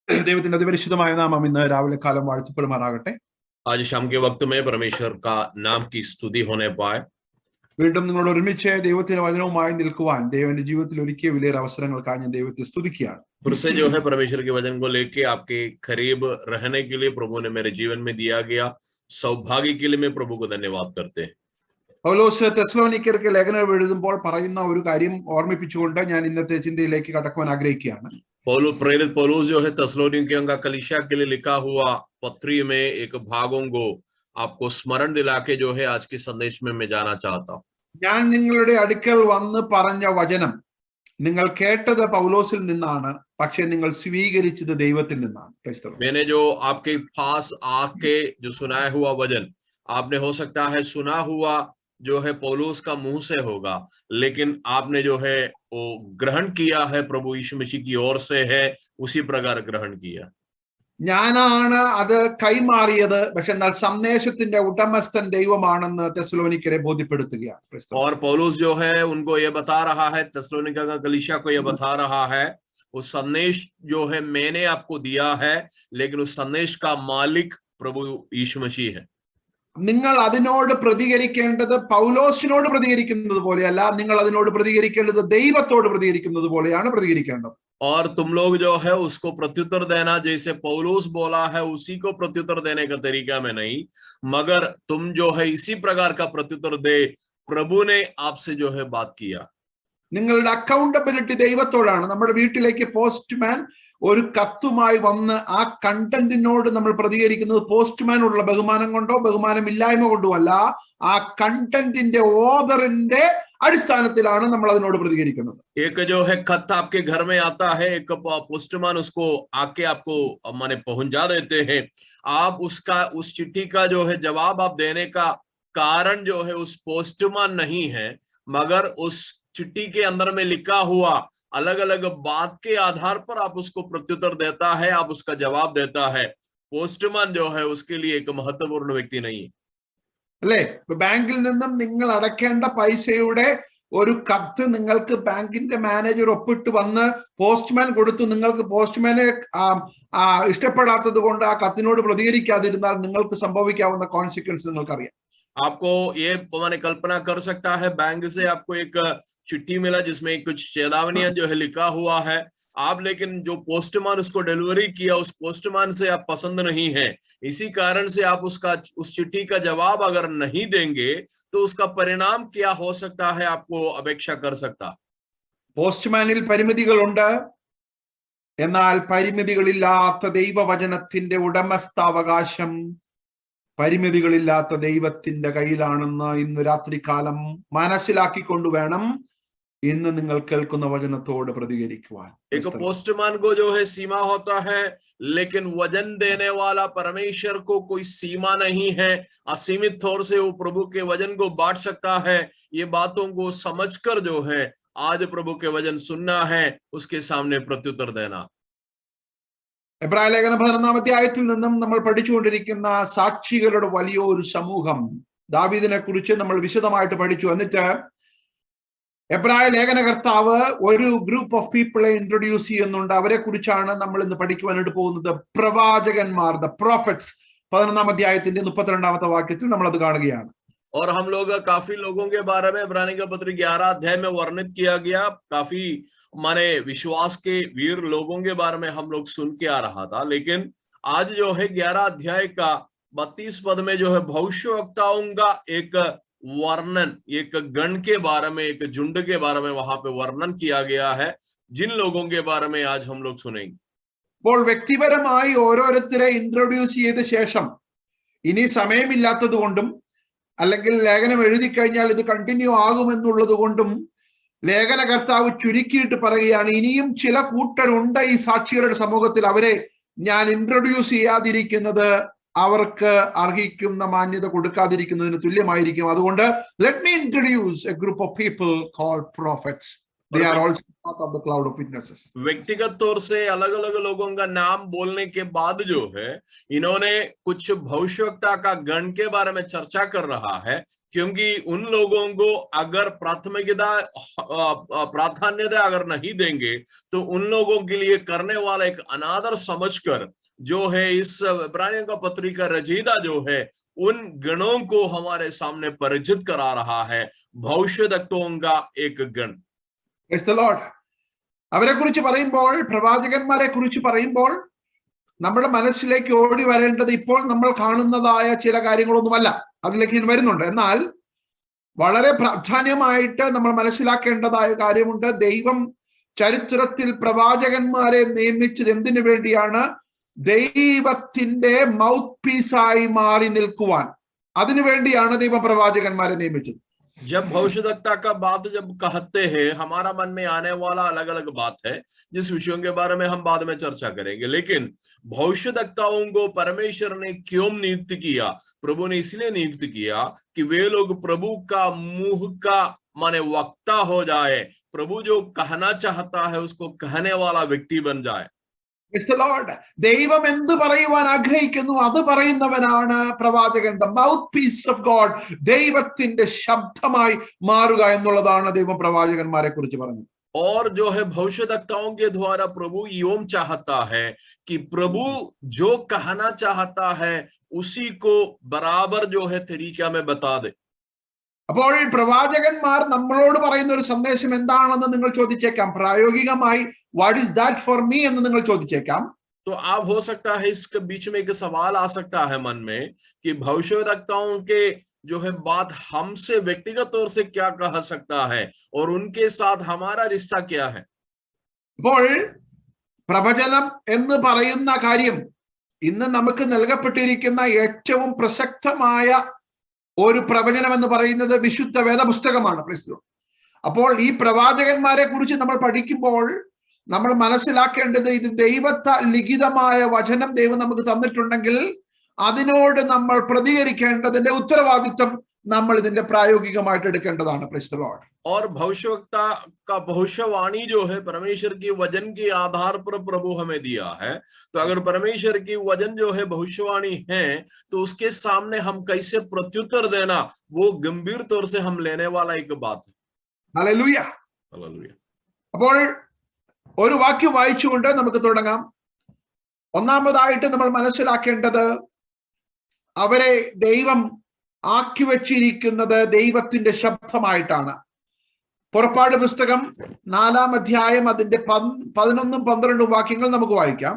ദൈവത്തിന്റെ അതിപരിശുദ്ധമായ നാമം ഇന്ന് രാവിലെ കാലം വാഴ്ത്തപ്പെടുമാറാകട്ടെ. आज शाम के वक्त में परमेश्वर का नाम की स्तुति होने पाए. വീണ്ടും നിങ്ങളോട് ഒരുമിച്ച് ദൈവത്തിന്റെ വചനവുമായി നിൽക്കുവാൻ ദൈവന്റെ ജീവിതത്തിൽ ഒരുക്കിയ വലിയൊരു അവസരങ്ങൾക്കായി ഞാൻ ദൈവത്തെ സ്തുതിക്കുകയാണ്. फिर से जो है परमेश्वर के वचन को लेके आपके करीब रहने के लिए प्रभु ने मेरे जीवन में दिया गया सौभाग्य के लिए मैं प्रभु को धन्यवाद करते हैं. പൗലോസ് തെസ്സലോനിക്കർക്ക് ലേഖനം എഴുതുമ്പോൾ പറയുന്ന ഒരു കാര്യം ഓർമ്മിപ്പിച്ചുകൊണ്ട് ഞാൻ ഇന്നത്തെ ചിന്തയിലേക്ക് കടക്കുവാൻ ആഗ്രഹിക്കുകയാണ്. प्रेरित पौलुस जो है तेस्सलोनिकियों का कलीसिया के लिए लिखा हुआ पत्री में एक भागों को आपको स्मरण दिला के जो है आज के संदेश में मैं जाना चाहता हूँ. ഞാൻ നിങ്ങളുടെ അടുക്കൽ വന്ന് പറഞ്ഞ വചനം നിങ്ങൾ കേട്ടത് പൗലോസിൽ നിന്നാണ്, പക്ഷെ നിങ്ങൾ സ്വീകരിച്ചത് ദൈവത്തിൽ നിന്നാണ്. मैंने जो आपके पास आके जो सुनाया हुआ वचन आपने हो सकता है सुना हुआ जो है पौलुस का मुंह से होगा, लेकिन आपने जो है वो ग्रहण किया है प्रभु यीशु मसीह की ओर से है, उसी प्रकार ग्रहण किया. ഞാനാണ് അത് കൈമാറിയത്, പക്ഷെ എന്നാൽ സന്ദേശത്തിന്റെ ഉടമസ്ഥൻ ദൈവമാണെന്ന് തെസ്സലോനിക്കരെ ബോധ്യപ്പെടുത്തുകയാണ്. और पौलुस जो है उनको ये बता रहा है, तेस्सलोनिका का कलीसिया को ये बता रहा है उस संदेश जो है मैंने आपको दिया है, लेकिन उस संदेश का मालिक प्रभु यीशु मसीह है. നിങ്ങൾ അതിനോട് പ്രതികരിക്കേണ്ടത് പൗലോസിനോട് പ്രതികരിക്കുന്നത് പോലെയല്ല, നിങ്ങൾ അതിനോട് പ്രതികരിക്കേണ്ടത് ദൈവത്തോട് പ്രതികരിക്കുന്നത് പോലെയാണ് പ്രതികരിക്കേണ്ടത്. और तुम लोग जो है उसको प्रत्युत्तर देना जैसे पौलुस बोला है उसी को प्रत्युत्तर देने का तरीका में नहीं, मगर तुम जो है इसी प्रकार का प्रत्युत्तर दे. प्रभु ने आपसे जो है बात किया. നിങ്ങളുടെ അക്കൗണ്ടബിലിറ്റി ദൈവത്തോടാണ്. നമ്മുടെ വീട്ടിലേക്ക് പോസ്റ്റ്മാൻ ഒരു കത്തുമായി വന്ന് ആ കണ്ടന്റിനോട് നമ്മൾ പ്രതികരിക്കുന്നത് പോസ്റ്റ്മാനോടുള്ള ബഹുമാനം കൊണ്ടോ ബഹുമാനമില്ലായ്മ കൊണ്ടോ അല്ല, ആ കണ്ടന്റിന്റെ ഓർഡറിന്റെ അടിസ്ഥാനത്തിലാണ് നമ്മൾ അതിനോട് പ്രതികരിക്കുന്നത്. एक जो है खत आपके घर में आता है, एक पोस्टमैन उसको आके आपको माने पहुंचा देते हैं. आप उसका उस चिट्ठी का जो है जवाब आप देने का कारण जो है उस पोस्टमैन नहीं है, मगर उस चिट्ठी के अंदर में लिखा हुआ अलग अलग बात के आधार पर आप उसको प्रत्युत्तर देता है, आप उसका जवाब देता है. पोस्टमैन जो है उसके लिए एक महत्वपूर्ण व्यक्ति नहीं है. അല്ലെ, ബാങ്കിൽ നിന്നും നിങ്ങൾ അടയ്ക്കേണ്ട പൈസയുടെ ഒരു കത്ത് നിങ്ങൾക്ക് ബാങ്കിന്റെ മാനേജർ ഒപ്പിട്ട് വന്ന് പോസ്റ്റ്മാൻ കൊടുത്തു. നിങ്ങൾക്ക് പോസ്റ്റ്മാനെ ഇഷ്ടപ്പെടാത്തത് കൊണ്ട് ആ കത്തിനോട് പ്രതികരിക്കാതിരുന്നാൽ നിങ്ങൾക്ക് സംഭവിക്കാവുന്ന കോൺസിക്വൻസ് നിങ്ങൾക്കറിയാം. आपको ये मैंने कल्पना कर सकता है, बैंक से आपको एक चिट्ठी मिला जिसमें कुछ चेतावनियां जो है लिखा हुआ है, आप लेकिन जो पोस्टमैन उसको डिलीवरी किया उस पोस्टमैन से आप पसंद नहीं है, इसी कारण से आप उस चिट्ठी का जवाब अगर नहीं देंगे तो उसका परिणाम क्या हो सकता है आपको अपेक्षा कर सकता. പോസ്റ്റ്മാനിൽ പരിമിതികളുണ്ട്, എന്നാൽ പരിമിതികളില്ലാത്ത ദൈവവചനത്തിന്റെ ഉടമസ്ഥാവകാശം പരിമിതികളില്ലാത്ത ദൈവത്തിന്റെ കയ്യിലാണെന്ന് ഇന്ന് രാത്രികാലം മനസ്സിലാക്കിക്കൊണ്ട് വേണം ഇന്ന് നിങ്ങൾ കേൾക്കുന്ന വചനത്തോട് പ്രതികരിക്കുവാൻ. एक पोस्टमैन को जो है सीमा होता है, लेकिन वचन देने वाला परमेश्वर को कोई सीमा नहीं है. असीमित तौर से वो प्रभु के वचन को बांट सकता है. ये बातों को समझकर जो है आज प्रभु के वचन सुनना है, उसके सामने प्रत्युत्तर देना. എബ്രായ ലേഖനം 11-ാം അധ്യായത്തിൽ നിന്നും നമ്മൾ പഠിച്ചുകൊണ്ടിരിക്കുന്ന സാക്ഷികളുടെ വലിയൊരു സമൂഹം, ദാവീദിനെ കുറിച്ച് നമ്മൾ വിശദമായിട്ട് പഠിച്ചു. എന്നിട്ട് എബ്രായ ലേഖനകർത്താവ് ഒരു ഗ്രൂപ്പ് ഓഫ് പീപ്പിളെ ഇൻട്രൊഡ്യൂസ് ചെയ്യുന്നുണ്ട്. അവരെ കുറിച്ചാണ് നമ്മൾ ഇന്ന് പഠിക്കുവാനായിട്ട് പോകുന്നത്. പ്രവാചകന്മാർ, ദ പ്രോഫറ്റ്സ്. 11-ാം അധ്യായത്തിന്റെ 32-ാമത്തെ വാക്യത്തിൽ നമ്മൾ അത് കാണുകയാണ്. और हम लोग काफी लोगों के बारे में इब्रानी का पत्र 11 अध्याय में वर्णित किया गया. काफी माने विश्वास के वीर लोगों के बारे में हम लोग सुन के आ रहा था, लेकिन आज जो है 11 अध्याय का 32 पद में जो है भविष्यवक्ताओं का एक वर्णन, एक गण के बारे में, एक झुंड के बारे में वहां पे वर्णन किया गया है, जिन लोगों के बारे में आज हम लोग सुनेंगे. അപ്പോൾ വ്യക്തിപരമായി ഓരോരുത്തരെ ഇൻട്രൊഡ്യൂസ് ചെയ്ത ശേഷം ഇനി സമയമില്ലാത്തത് കൊണ്ടും അല്ലെങ്കിൽ ലേഖനം എഴുതി കഴിഞ്ഞാൽ ഇത് കണ്ടിന്യൂ ആകുമെന്നുള്ളത് കൊണ്ടും ലേഖനകർത്താവ് ചുരുക്കിയിട്ട് പറയുകയാണ്, ഇനിയും ചില കൂട്ടരുണ്ട് ഈ സാക്ഷികളുടെ സമൂഹത്തിൽ, അവരെ ഞാൻ ഇൻട്രൊഡ്യൂസ് ചെയ്യാതിരിക്കുന്നത് അവർക്ക് അർഹിക്കുന്ന മാന്യത കൊടുക്കാതിരിക്കുന്നതിന് തുല്യമായിരിക്കും. അതുകൊണ്ട് let me introduce a group of people called prophets. They are also part of the cloud of witnesses. व्यक्तिगत तौर से अलग अलग लोगों का नाम बोलने के बाद जो है इन्होंने कुछ भविष्यवक्ता का गण के बारे में चर्चा कर रहा है, क्योंकि उन लोगों को अगर प्राधान्यता अगर नहीं देंगे तो उन लोगों के लिए करने वाला एक अनादर समझकर जो है इस इब्रानियों का पत्रिका रचयिता जो है उन गणों को हमारे सामने परिचित करा रहा है, भविष्यवक्ताओं का एक गण। Praise the Lord. അവരെ കുറിച്ച് പറയുമ്പോൾ, പ്രവാചകന്മാരെ കുറിച്ച് പറയുമ്പോൾ നമ്മുടെ മനസ്സിലേക്ക് ഓടി വരേണ്ടത് ഇപ്പോൾ നമ്മൾ കാണുന്നതായ ചില കാര്യങ്ങളൊന്നുമല്ല, അതിലേക്ക് ഇനി വരുന്നുണ്ട്. എന്നാൽ വളരെ പ്രാധാന്യമായിട്ട് നമ്മൾ മനസ്സിലാക്കേണ്ടതായ കാര്യമുണ്ട്. ദൈവം ചരിത്രത്തിൽ പ്രവാചകന്മാരെ നിയമിച്ചത് എന്തിനു വേണ്ടിയാണ്? ദൈവത്തിന്റെ മൗത്ത് പീസായി മാറി നിൽക്കുവാൻ. അതിനുവേണ്ടിയാണ് ദൈവം പ്രവാചകന്മാരെ നിയമിച്ചത്. जब भविष्यवक्ता का बात जब कहते हैं, हमारा मन में आने वाला अलग अलग बात है जिस विषयों के बारे में हम बाद में चर्चा करेंगे, लेकिन भविष्यवक्ताओं को परमेश्वर ने क्यों नियुक्त किया? प्रभु ने इसलिए नियुक्त किया कि वे लोग प्रभु का मुंह का माने वक्ता हो जाए, प्रभु जो कहना चाहता है उसको कहने वाला व्यक्ति बन जाए। Praise the Lord. ദൈവം എന്ത് പറയുവാൻ ആഗ്രഹിക്കുന്നു അത് പറയുന്നവനാണ് പ്രവാചകൻ. The mouthpiece of God. ദൈവത്തിന്റെ ശബ്ദമായി മാറുക എന്നുള്ളതാണ് ദൈവം പ്രവാചകന്മാരെ കുറിച്ച് പറഞ്ഞത്. और जो है भविष्यवक्ताओं के द्वारा प्रभु योम चाहता है कि प्रभु जो कहना चाहता है उसी को बराबर जो है तरीका में बता दे। അപ്പോൾ പ്രവാചകന്മാർ നമ്മളോട് പറയുന്ന ഒരു സന്ദേശം എന്താണെന്ന് നിങ്ങൾ ചോദിച്ചേക്കാം. പ്രായോഗികമായി what is that for me എന്ന് നിങ്ങൾ ചോദിച്ചേക്കാം. तो आप हो सकता है इसके बीच में एक सवाल आ सकता है मन में कि भविष्यवक्ताओं के जो है बात हमसे व्यक्तिगत तौर से क्या कह सकता है और उनके साथ हमारा रिश्ता क्या है? അപ്പോൾ പ്രവചനം എന്ന് പറയുന്ന കാര്യം ഇന്ന് നമുക്ക് നൽകപ്പെട്ടിരിക്കുന്ന ഏറ്റവും പ്രസക്തമായ ഒരു പ്രവചനം എന്ന് പറയുന്നത് വിശുദ്ധ വേദപുസ്തകമാണ്. അപ്പോൾ ഈ പ്രവാചകന്മാരെ കുറിച്ച് നമ്മൾ പഠിക്കുമ്പോൾ നമ്മൾ മനസ്സിലാക്കേണ്ടത് ഇത് ദൈവത്താൽ ലിഖിതമായ വചനം ദൈവം നമുക്ക് തന്നിട്ടുണ്ടെങ്കിൽ അതിനോട് നമ്മൾ പ്രതികരിക്കേണ്ടതിന്റെ ഉത്തരവാദിത്വം നമ്മൾ ഇതിന്റെ പ്രായോഗികമായിട്ട് എടുക്കേണ്ടതാണ്. Praise the Lord. और भविष्यवक्ता का भविष्यवाणी जो है परमेश्वर की वचन के आधार पर प्रभु हमें दिया है, तो अगर परमेश्वर की वचन जो है भविष्यवाणी है तो उसके सामने हम कैसे प्रत्युत्तर देना, वो गंभीर तौर से हम लेने वाला एक बात है। ഹല്ലേലൂയ. हालेलुया। അപ്പോൾ ഒരു വാക്യം വായിച്ചുകൊണ്ട് നമുക്ക് തുടങ്ങാം. ഒന്നാമതായിട്ട് നമ്മൾ മനസ്സിലാക്കേണ്ടത് അവരെ ദൈവം ആക്കി വച്ചിരിക്കുന്നത് ദൈവത്തിന്റെ ശബ്ദമായിട്ടാണ്. പുറപ്പാട് പുസ്തകം 4-ാം അധ്യായം അതിന്റെ 11-12 വാക്യങ്ങൾ നമുക്ക് വായിക്കാം.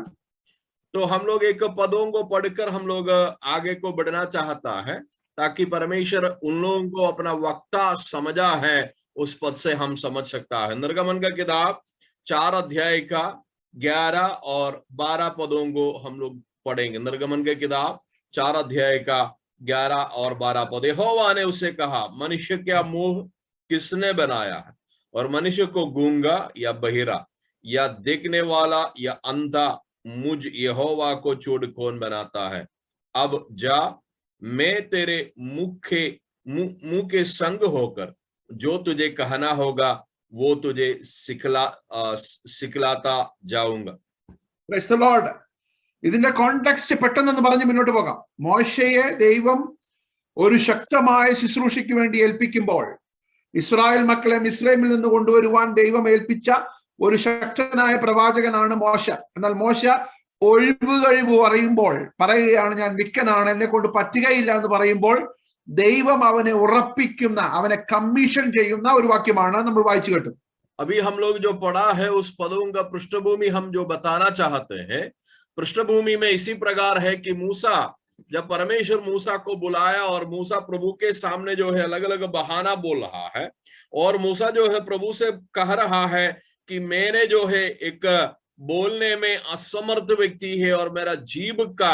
तो हम लोग एक पदों को पढ़कर हम लोग आगे को बढ़ना चाहता है ताकि परमेश्वर उन लोगों को अपना वक्ता समझा है उस पद से हम समझ सकता है। निर्गमन का किताब 4 अध्याय का 11 और 12 पदों को हम लोग पढ़ेंगे। निर्गमन के किताब 4 अध्याय का 11 और 12 पद। यहोवा ने उससे कहा, मनुष्य क्या मुंह किसने बनाया है, और मनुष्य को गूंगा या बहिरा या देखने वाला या अंधा मुझ यहोवा को छोड़ कौन बनाता है? अब जा, मैं तेरे मुंह के संग होकर जो तुझे कहना होगा वो तुझे सिखलाता जाऊंगा। Praise the Lord. ഇതിന്റെ കോണ്ടെക്സ്റ്റ് പെട്ടെന്ന് പറഞ്ഞ് മുന്നോട്ട് പോകാം. മോശയെ ദൈവം ഒരു ശക്തമായ ശുശ്രൂഷയ്ക്ക് വേണ്ടി ഏൽപ്പിക്കുമ്പോൾ ഇസ്രായേൽ മക്കളെ മിസ്രൈമിൽ നിന്ന് കൊണ്ടുവരുവാൻ ദൈവം ഏൽപ്പിച്ച ഒരു ശക്തനായ പ്രവാചകനാണ് മോശ. എന്നാൽ മോശ ഒഴിവ് പറയുകയാണ്, ഞാൻ വിക്കനാണ്, എന്നെ കൊണ്ട് പറ്റുകയില്ല എന്ന് പറയുമ്പോൾ ദൈവം അവനെ ഉറപ്പിക്കുന്ന, അവനെ കമ്മീഷൻ ചെയ്യുന്ന ഒരു വാക്യമാണ് നമ്മൾ വായിച്ചു കേട്ടത്. अभी हम लोग जो पढ़ा है उस पदों का पृष्ठभूमि हम जो बताना चाहते हैं, पृष्ठभूमि में इसी प्रकार है कि मूसा, जब परमेश्वर मूसा को बुलाया और मूसा प्रभु के सामने जो है अलग अलग बहाना बोल रहा है और मूसा जो है प्रभु से कह रहा है कि मैंने जो है एक बोलने में असमर्थ व्यक्ति है और मेरा जीभ का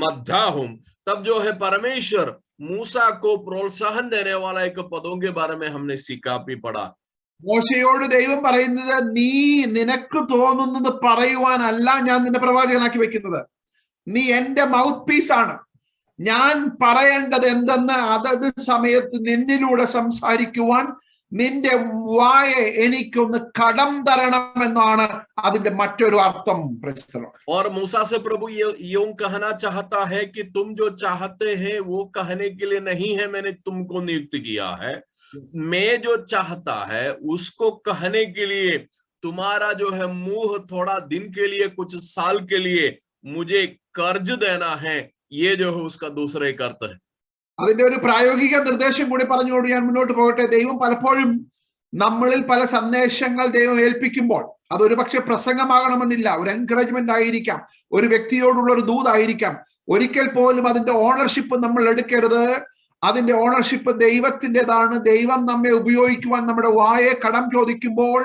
मद्धा हूं, तब जो है परमेश्वर मूसा को प्रोत्साहन देने वाला एक पदों के बारे में हमने सीखा भी पढ़ा। മോശയോട് ദൈവം പറയുന്നത്, നീ നിനക്ക് തോന്നുന്നത് പറയുവാനല്ല ഞാൻ നിന്നെ പ്രവാചകനാക്കി വെക്കുന്നത്, നീ എന്റെ മൗത്ത് പീസ് ആണ്. ഞാൻ പറയേണ്ടത് എന്തെന്ന് അതത് സമയത്ത് നിന്നിലൂടെ സംസാരിക്കുവാൻ നിന്റെ വായ എനിക്കൊന്ന് കടം തരണമെന്നാണ് അതിന്റെ മറ്റൊരു അർത്ഥം. और मूसा से प्रभु ये यूं कहना चाहता है कि तुम जो चाहते हैं वो कहने के लिए नहीं है मैंने तुमको नियुक्त किया है, मैं जो चाहता है उसको कहने के लिए तुम्हारा जो है मुंह थोड़ा दिन के लिए कुछ साल के लिए मुझे कर्ज देना है, ये जो है उसका दूसरा एक अर्थ है. അതിന്റെ ഒരു പ്രായോഗിക നിർദ്ദേശം കൂടി പറഞ്ഞുകൊണ്ട് ഞാൻ മുന്നോട്ട് പോകട്ടെ. ദൈവം പലപ്പോഴും നമ്മളിൽ പല സന്ദേശങ്ങൾ ദൈവം ഏൽപ്പിക്കുമ്പോൾ അതൊരു പക്ഷെ പ്രസംഗമാകണമെന്നില്ല, ഒരു എൻകറേജ്മെന്റ് ആയിരിക്കാം, ഒരു വ്യക്തിയോടുള്ള ഒരു ദൂതായിരിക്കാം. ഒരിക്കൽ പോലും അതിന്റെ ഓണർഷിപ്പ് നമ്മൾ എടുക്കരുത്. അതിന്റെ ഓണർഷിപ്പ് ദൈവത്തിൻ്റെതാണ്. ദൈവം നമ്മെ ഉപയോഗിക്കുവാൻ നമ്മുടെ വായെ കടം ചോദിക്കുമ്പോൾ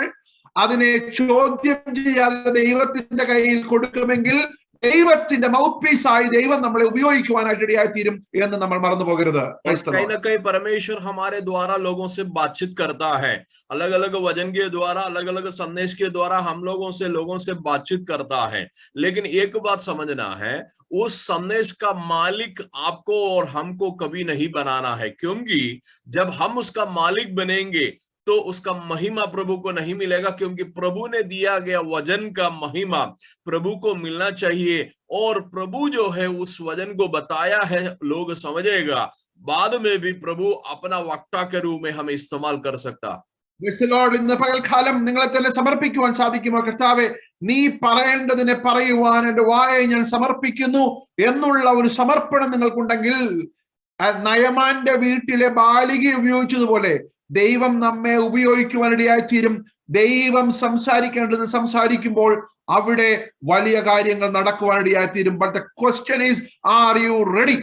അതിനെ ചോദ്യം ചെയ്യാതെ ദൈവത്തിന്റെ കയ്യിൽ കൊടുക്കുമെങ്കിൽ ദൈവത്തിന്റെ മൗത്ത് പീസായി ദൈവം നമ്മളെ ഉപയോഗിക്കുവാനായിട്ട് ഇടയായി തീരും എന്ന് നമ്മൾ മറന്നു പോകരുത്. कहीं ना कहीं परमेश्वर हमारे द्वारा लोगों से बातचीत करता है, अलग अलग वचन के द्वारा, अलग अलग संदेश के द्वारा हम लोगों से बातचीत करता है. लेकिन एक बात समझना है, उस संदेश का मालिक आपको और हमको कभी नहीं बनाना है, क्योंकि जब हम उसका मालिक बनेंगे तो उसका महिमा प्रभु को नहीं मिलेगा, क्योंकि प्रभु ने दिया गया वचन का महिमा प्रभु को मिलना चाहिए. और प्रभु जो है उस वचन को बताया है लोग समझेगा, बाद में भी प्रभु अपना वक्ता के रूप में हमें इस्तेमाल कर सकता. ഇന്ന് പകൽക്കാലം നിങ്ങളെ തന്നെ സമർപ്പിക്കുവാൻ സാധിക്കുമോ? കർത്താവേ, നീ പറയേണ്ടതിനെ പറയുവാൻ എന്റെ വായെ ഞാൻ സമർപ്പിക്കുന്നു എന്നുള്ള ഒരു സമർപ്പണം നിങ്ങൾക്കുണ്ടെങ്കിൽ നയമാന്റെ വീട്ടിലെ ബാലിക ഉപയോഗിച്ചതുപോലെ ദൈവം നമ്മെ ഉപയോഗിക്കുവാനിടയായി തീരും. ദൈവം സംസാരിക്കേണ്ടത് സംസാരിക്കുമ്പോൾ അവിടെ വലിയ കാര്യങ്ങൾ നടക്കുവാനിടയായി തീരും. But the question is, are you ready?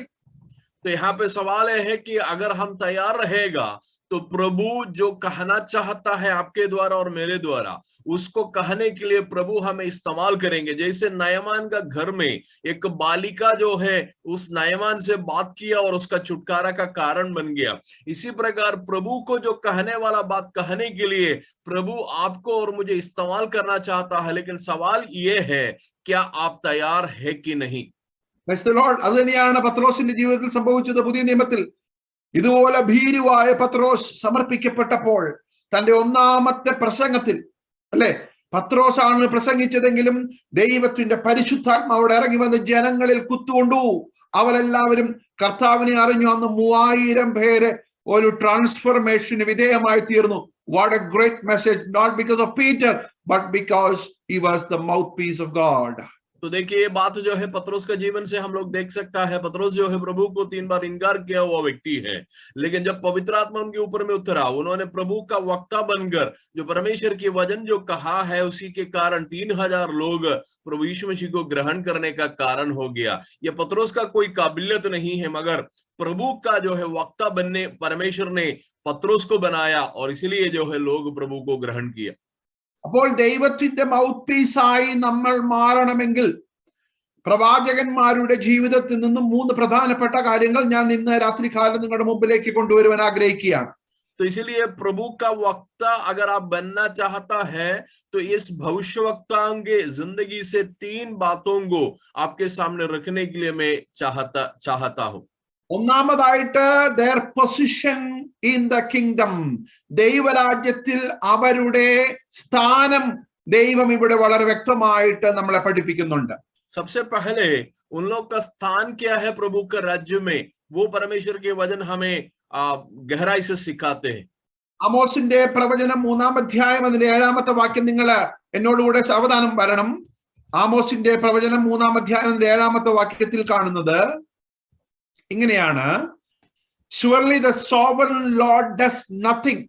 तो यहाँ पे सवाल है कि अगर हम तैयार रहेगा तो प्रभु जो कहना चाहता है आपके द्वारा और मेरे द्वारा, उसको कहने के लिए प्रभु हमें इस्तेमाल करेंगे. जैसे नयमान का घर में एक बालिका जो है उस नयमान से बात किया और उसका छुटकारा का कारण बन गया, इसी प्रकार प्रभु को जो कहने वाला बात कहने के लिए प्रभु आपको और मुझे इस्तेमाल करना चाहता है. लेकिन सवाल ये है, क्या आप तैयार है कि नहीं? അത് തന്നെയാണ് പത്രോസിന്റെ ജീവിതത്തിൽ സംഭവിച്ചത്. പുതിയ നിയമത്തിൽ ഇതുപോലെ ഭീരുവായ പത്രോസ് സമർപ്പിക്കപ്പെട്ടപ്പോൾ തന്റെ ഒന്നാമത്തെ പ്രസംഗത്തിൽ, അല്ലെ, പത്രോസാണ് പ്രസംഗിച്ചതെങ്കിലും ദൈവത്തിന്റെ പരിശുദ്ധാത്മാവോടെ ഇറങ്ങി വന്ന് ജനങ്ങളിൽ കുത്തുകൊണ്ടു. അവരെല്ലാവരും കർത്താവിനെ അറിഞ്ഞു. അന്ന് 3000 പേര് ഒരു ട്രാൻസ്ഫർമേഷന് വിധേയമായി തീർന്നു. What a great message, not because of Peter but because he was the mouthpiece of God. तो देखिए, ये बात जो है पतरस का जीवन से हम लोग देख सकता है. पतरस जो है प्रभु को 3 बार इनकार किया हुआ व्यक्ति है, लेकिन जब पवित्र आत्मा उनके ऊपर में उतरा, उन्होंने प्रभु का वक्ता बनकर जो परमेश्वर की वचन जो कहा है उसी के कारण 3000 लोग प्रभु यीशु मसीह को ग्रहण करने का कारण हो गया. ये पतरस का कोई काबिलियत नहीं है, मगर प्रभु का जो है वक्ता बनने परमेश्वर ने पतरस को बनाया और इसीलिए जो है लोग प्रभु को ग्रहण किया. അപ്പോൾ ദൈവത്തിന്റെ മൗത്ത് പീസായി നമ്മൾ മാറണമെങ്കിൽ പ്രവാചകന്മാരുടെ ജീവിതത്തിൽ നിന്നും 3 പ്രധാനപ്പെട്ട കാര്യങ്ങൾ ഞാൻ ഇന്ന് രാത്രികാലം നിങ്ങളുടെ മുമ്പിലേക്ക് കൊണ്ടുവരുവാൻ ആഗ്രഹിക്കുകയാണ്. तो इसीलिए प्रभु का वक्ता अगर आप बनना चाहता है तो इस भविष्यवक्ताओं के जिंदगी से 3 बातों को आपके सामने रखने के लिए मैं चाहता हूं. ഒന്നാമതായിട്ട് their position in the kingdom, ദൈവരാജ്യത്തിൽ അവരുടെ സ്ഥാനം ദൈവം ഇവിടെ വളരെ വ്യക്തമായിട്ട് നമ്മളെ പഠിപ്പിക്കുന്നുണ്ട്. सबसे पहले उन लोग का स्थान क्या है प्रभु के राज्य में, वो परमेश्वर के वचन हमें गहराई से सिखाते हैं. ആമോസിന്റെ പ്രവചനം 3-ാം അധ്യായം അതിന്റെ 7-ാമത്തെ വാക്യം നിങ്ങൾ എന്നോടുകൂടെ സാവധാനം വരണം. ആമോസിന്റെ പ്രവചനം 3-ാം അധ്യായം അതിന്റെ 7-ാമത്തെ വാക്യത്തിൽ കാണുന്നത് ഇങ്ങനെയാണ്: Surely the sovereign Lord does nothing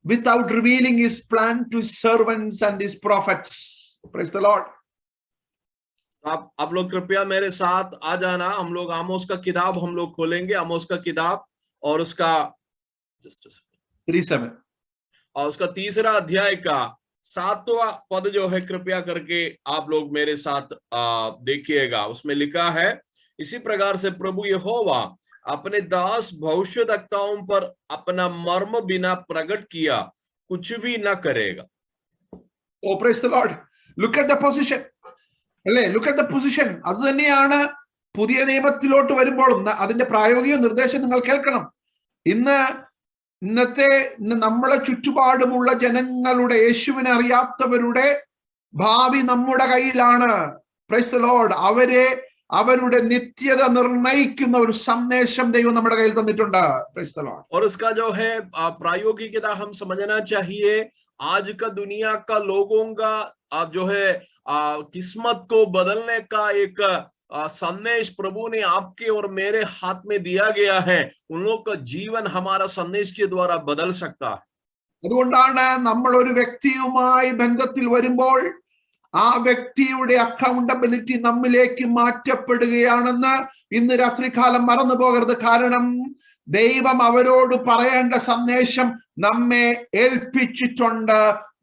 without revealing his plan to his servants and his prophets. Praise the Lord. आप लोग कृपया मेरे साथ आ जाना. हम लोग आमोस का किताब हम लोग खोलेंगे, आमोस का किताब और उसका 3:7 और उसका 3रा अध्याय का 7वां पद जो है कृपया करके आप लोग मेरे साथ देखिएगा. उसमें लिखा है, इसी प्रकार से प्रभु यहोवा अपने दास भविष्यद्वक्ताओं पर अपना मर्म बिना प्रकट किया कुछ भी न करेगा. Oh, praise the Lord. Look at the position. അല്ലേ, look at the position. അത് തന്നെയാണ് പുതിയ നിയമത്തിലോട്ട് വരുമ്പോൾ അതിന്റെ പ്രായോഗിക നിർദ്ദേശം നിങ്ങൾ കേൾക്കണം. ഇന്ന് ഇന്നത്തെ നമ്മളെ ചുറ്റുപാടുമുള്ള ജനങ്ങളുടെ യേശുവിനെ അറിയാത്തവരുടെ ഭാവി നമ്മുടെ കയ്യിലാണ്. Price the Lord. അവരുടെ നിത്യത നിർണയിക്കുന്ന ഒരു സന്ദേശം ദൈവം നമ്മുടെ കയ്യിൽ തന്നിട്ടുണ്ട്. Price the lord. और उसका जो है प्रायोगिकता हम समझना चाहिए। आज का दुनिया का लोगों का जो है किस्मत को बदलने का एक संदेश प्रभु ने आपके और मेरे हाथ में दिया गया है। उन लोग का जीवन हमारा संदेश के द्वारा बदल सकता है। അതുകൊണ്ടാണ് നമ്മൾ ഒരു വ്യക്തിയുമായി ബന്ധത്തിൽ വരുമ്പോൾ ആ വ്യക്തിയുടെ അക്കൗണ്ടബിലിറ്റി നമ്മിലേക്ക് മാറ്റപ്പെടുകയാണെന്ന് ഇന്ന് രാത്രികാലം മറന്നു പോകരുത്. കാരണം ദൈവം അവരോട് പറയേണ്ട സന്ദേശം നമ്മെ ഏൽപ്പിച്ചിട്ടുണ്ട്.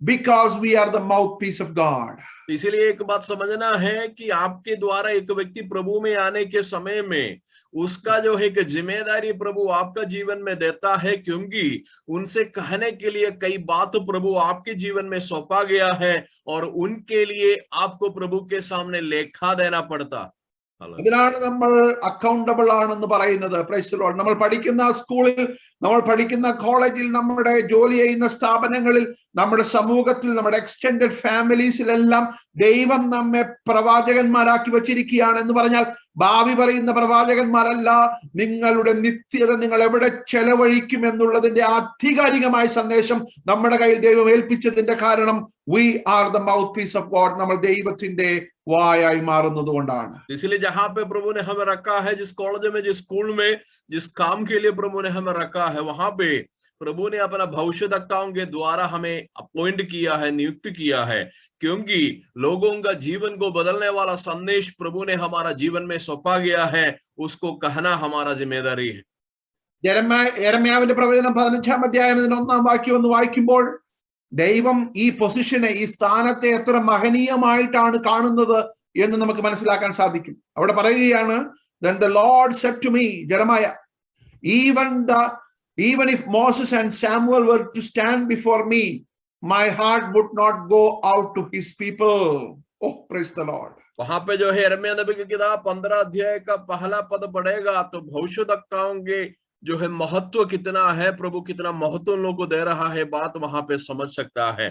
because we are the mouthpiece of God. इसीलिए एक बात समझना है कि आपके द्वारा एक व्यक्ति प्रभु में आने के समय में उसका जो है कि जिम्मेदारी प्रभु आपका जीवन में देता है, क्योंकि उनसे कहने के लिए कई बात प्रभु आपके जीवन में सौंपा गया है और उनके लिए आपको प्रभु के सामने लेखा देना पड़ता। അതിനാണ് നമ്മൾ അക്കൗണ്ടബിൾ ആണെന്ന് പറയുന്നത്. Price the Lord. നമ്മൾ പഠിക്കുന്ന സ്കൂളിൽ, നമ്മൾ പഠിക്കുന്ന കോളേജിൽ, നമ്മുടെ ജോലി ചെയ്യുന്ന സ്ഥാപനങ്ങളിൽ, നമ്മുടെ സമൂഹത്തിൽ, നമ്മുടെ എക്സ്റ്റെൻഡഡ് ഫാമിലീസിലെല്ലാം ദൈവം നമ്മെ പ്രവാചകന്മാരാക്കി വച്ചിരിക്കുകയാണ്. എന്ന് പറഞ്ഞാൽ ഭാവി പറയുന്ന പ്രവാചകന്മാരല്ല, നിങ്ങളുടെ നിത്യത നിങ്ങൾ എവിടെ ചെലവഴിക്കും എന്നുള്ളതിന്റെ ആധികാരികമായ സന്ദേശം നമ്മുടെ കയ്യിൽ ദൈവം ഏൽപ്പിച്ചതിന്റെ കാരണം we are the mouthpiece of God. നമ്മൾ ദൈവത്തിന്റെ വായായി മാറുന്നത് കൊണ്ടാണ്. इसलिए जहां पे प्रभु ने हमें रखा है, जिस कॉलेज में, जिस स्कूल में, जिस काम के लिए प्रभु ने हमें रखा है, वहां पे प्रभु ने अपना भविष्यवक्ताओं के द्वारा हमें अपॉइंट किया है, नियुक्त किया है, क्योंकि लोगों का जीवन को बदलने वाला संदेश प्रभु ने हमारा जीवन में सौंपा गया है, उसको कहना हमारा जिम्मेदारी है। യെരമ്യാവിന്റെ പ്രവചനം 15-ാം അധ്യായം 1-ാം വാക്യം ഒന്ന് വായിക്കുമ്പോൾ ദൈവം ഈ പൊസിഷനെ, ഈ സ്ഥാനത്തെ എത്ര മഹനീയമായിട്ടാണ് കാണുന്നത് എന്ന് നമുക്ക് മനസ്സിലാക്കാൻ സാധിക്കും. അവിടെ പറയുകയാണ്, then the Lord said to me, Jeremiah, even if Moses and Samuel were to stand before me, my heart would not go out to his people. Oh, praise the Lord. वहां पे जो है यिर्मयाह नबी की किताब 15 अध्याय का पहला पद पढ़ेगा तो भविष्यवक्ताओं के जो है महत्व कितना है, प्रभु कितना महत्व उन लोगों को दे रहा है, बात वहां पे समझ सकता है।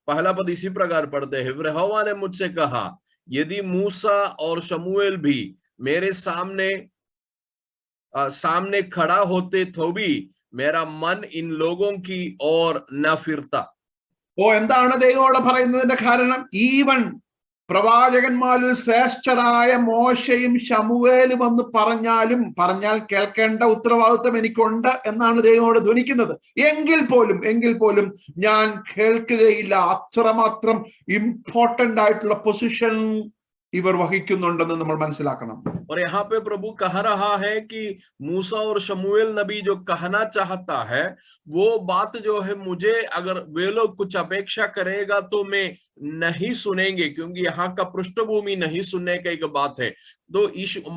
पहला पद इसी प्रकार पढ़ते हैं, यहोवा ने मुझसे कहा, यदि मूसा और शमूएल भी मेरे सामने खड़ा होते तो भी मेरा मन इन लोगों की ओर न फिरता। ഓ, എന്താണ് ദൈവത്തോട് പറയുന്നതിന്റെ കാരണം? ഈവൻ പ്രവാചകന്മാരിൽ ശ്രേഷ്ഠരായ മോശയും ശമൂവേലും എന്ന് പറഞ്ഞാൽ കേൾക്കേണ്ട ഉത്തരവാദിത്വം എനിക്കുണ്ട് എന്നാണ് ദൈവത്തോട് ധ്വനിക്കുന്നത്. എങ്കിൽ പോലും ഞാൻ കേൾക്കുകയില്ല. അത്രമാത്രം ഇമ്പോർട്ടന്റ് ആയിട്ടുള്ള പൊസിഷൻ ഇവർ വഹിക്കുന്നുണ്ടെന്ന് നമ്മൾ മനസ്സിലാക്കണം. और यहाँ पे प्रभु कह रहा है कि मूसा और शमूएल नबी जो कहना चाहता है वो बात जो है मुझे अगर वे लोग कुछ अपेक्षा करेगा तो मैं नहीं सुनेंगे, क्योंकि यहाँ का पृष्ठभूमि नहीं सुनने का एक बात है। तो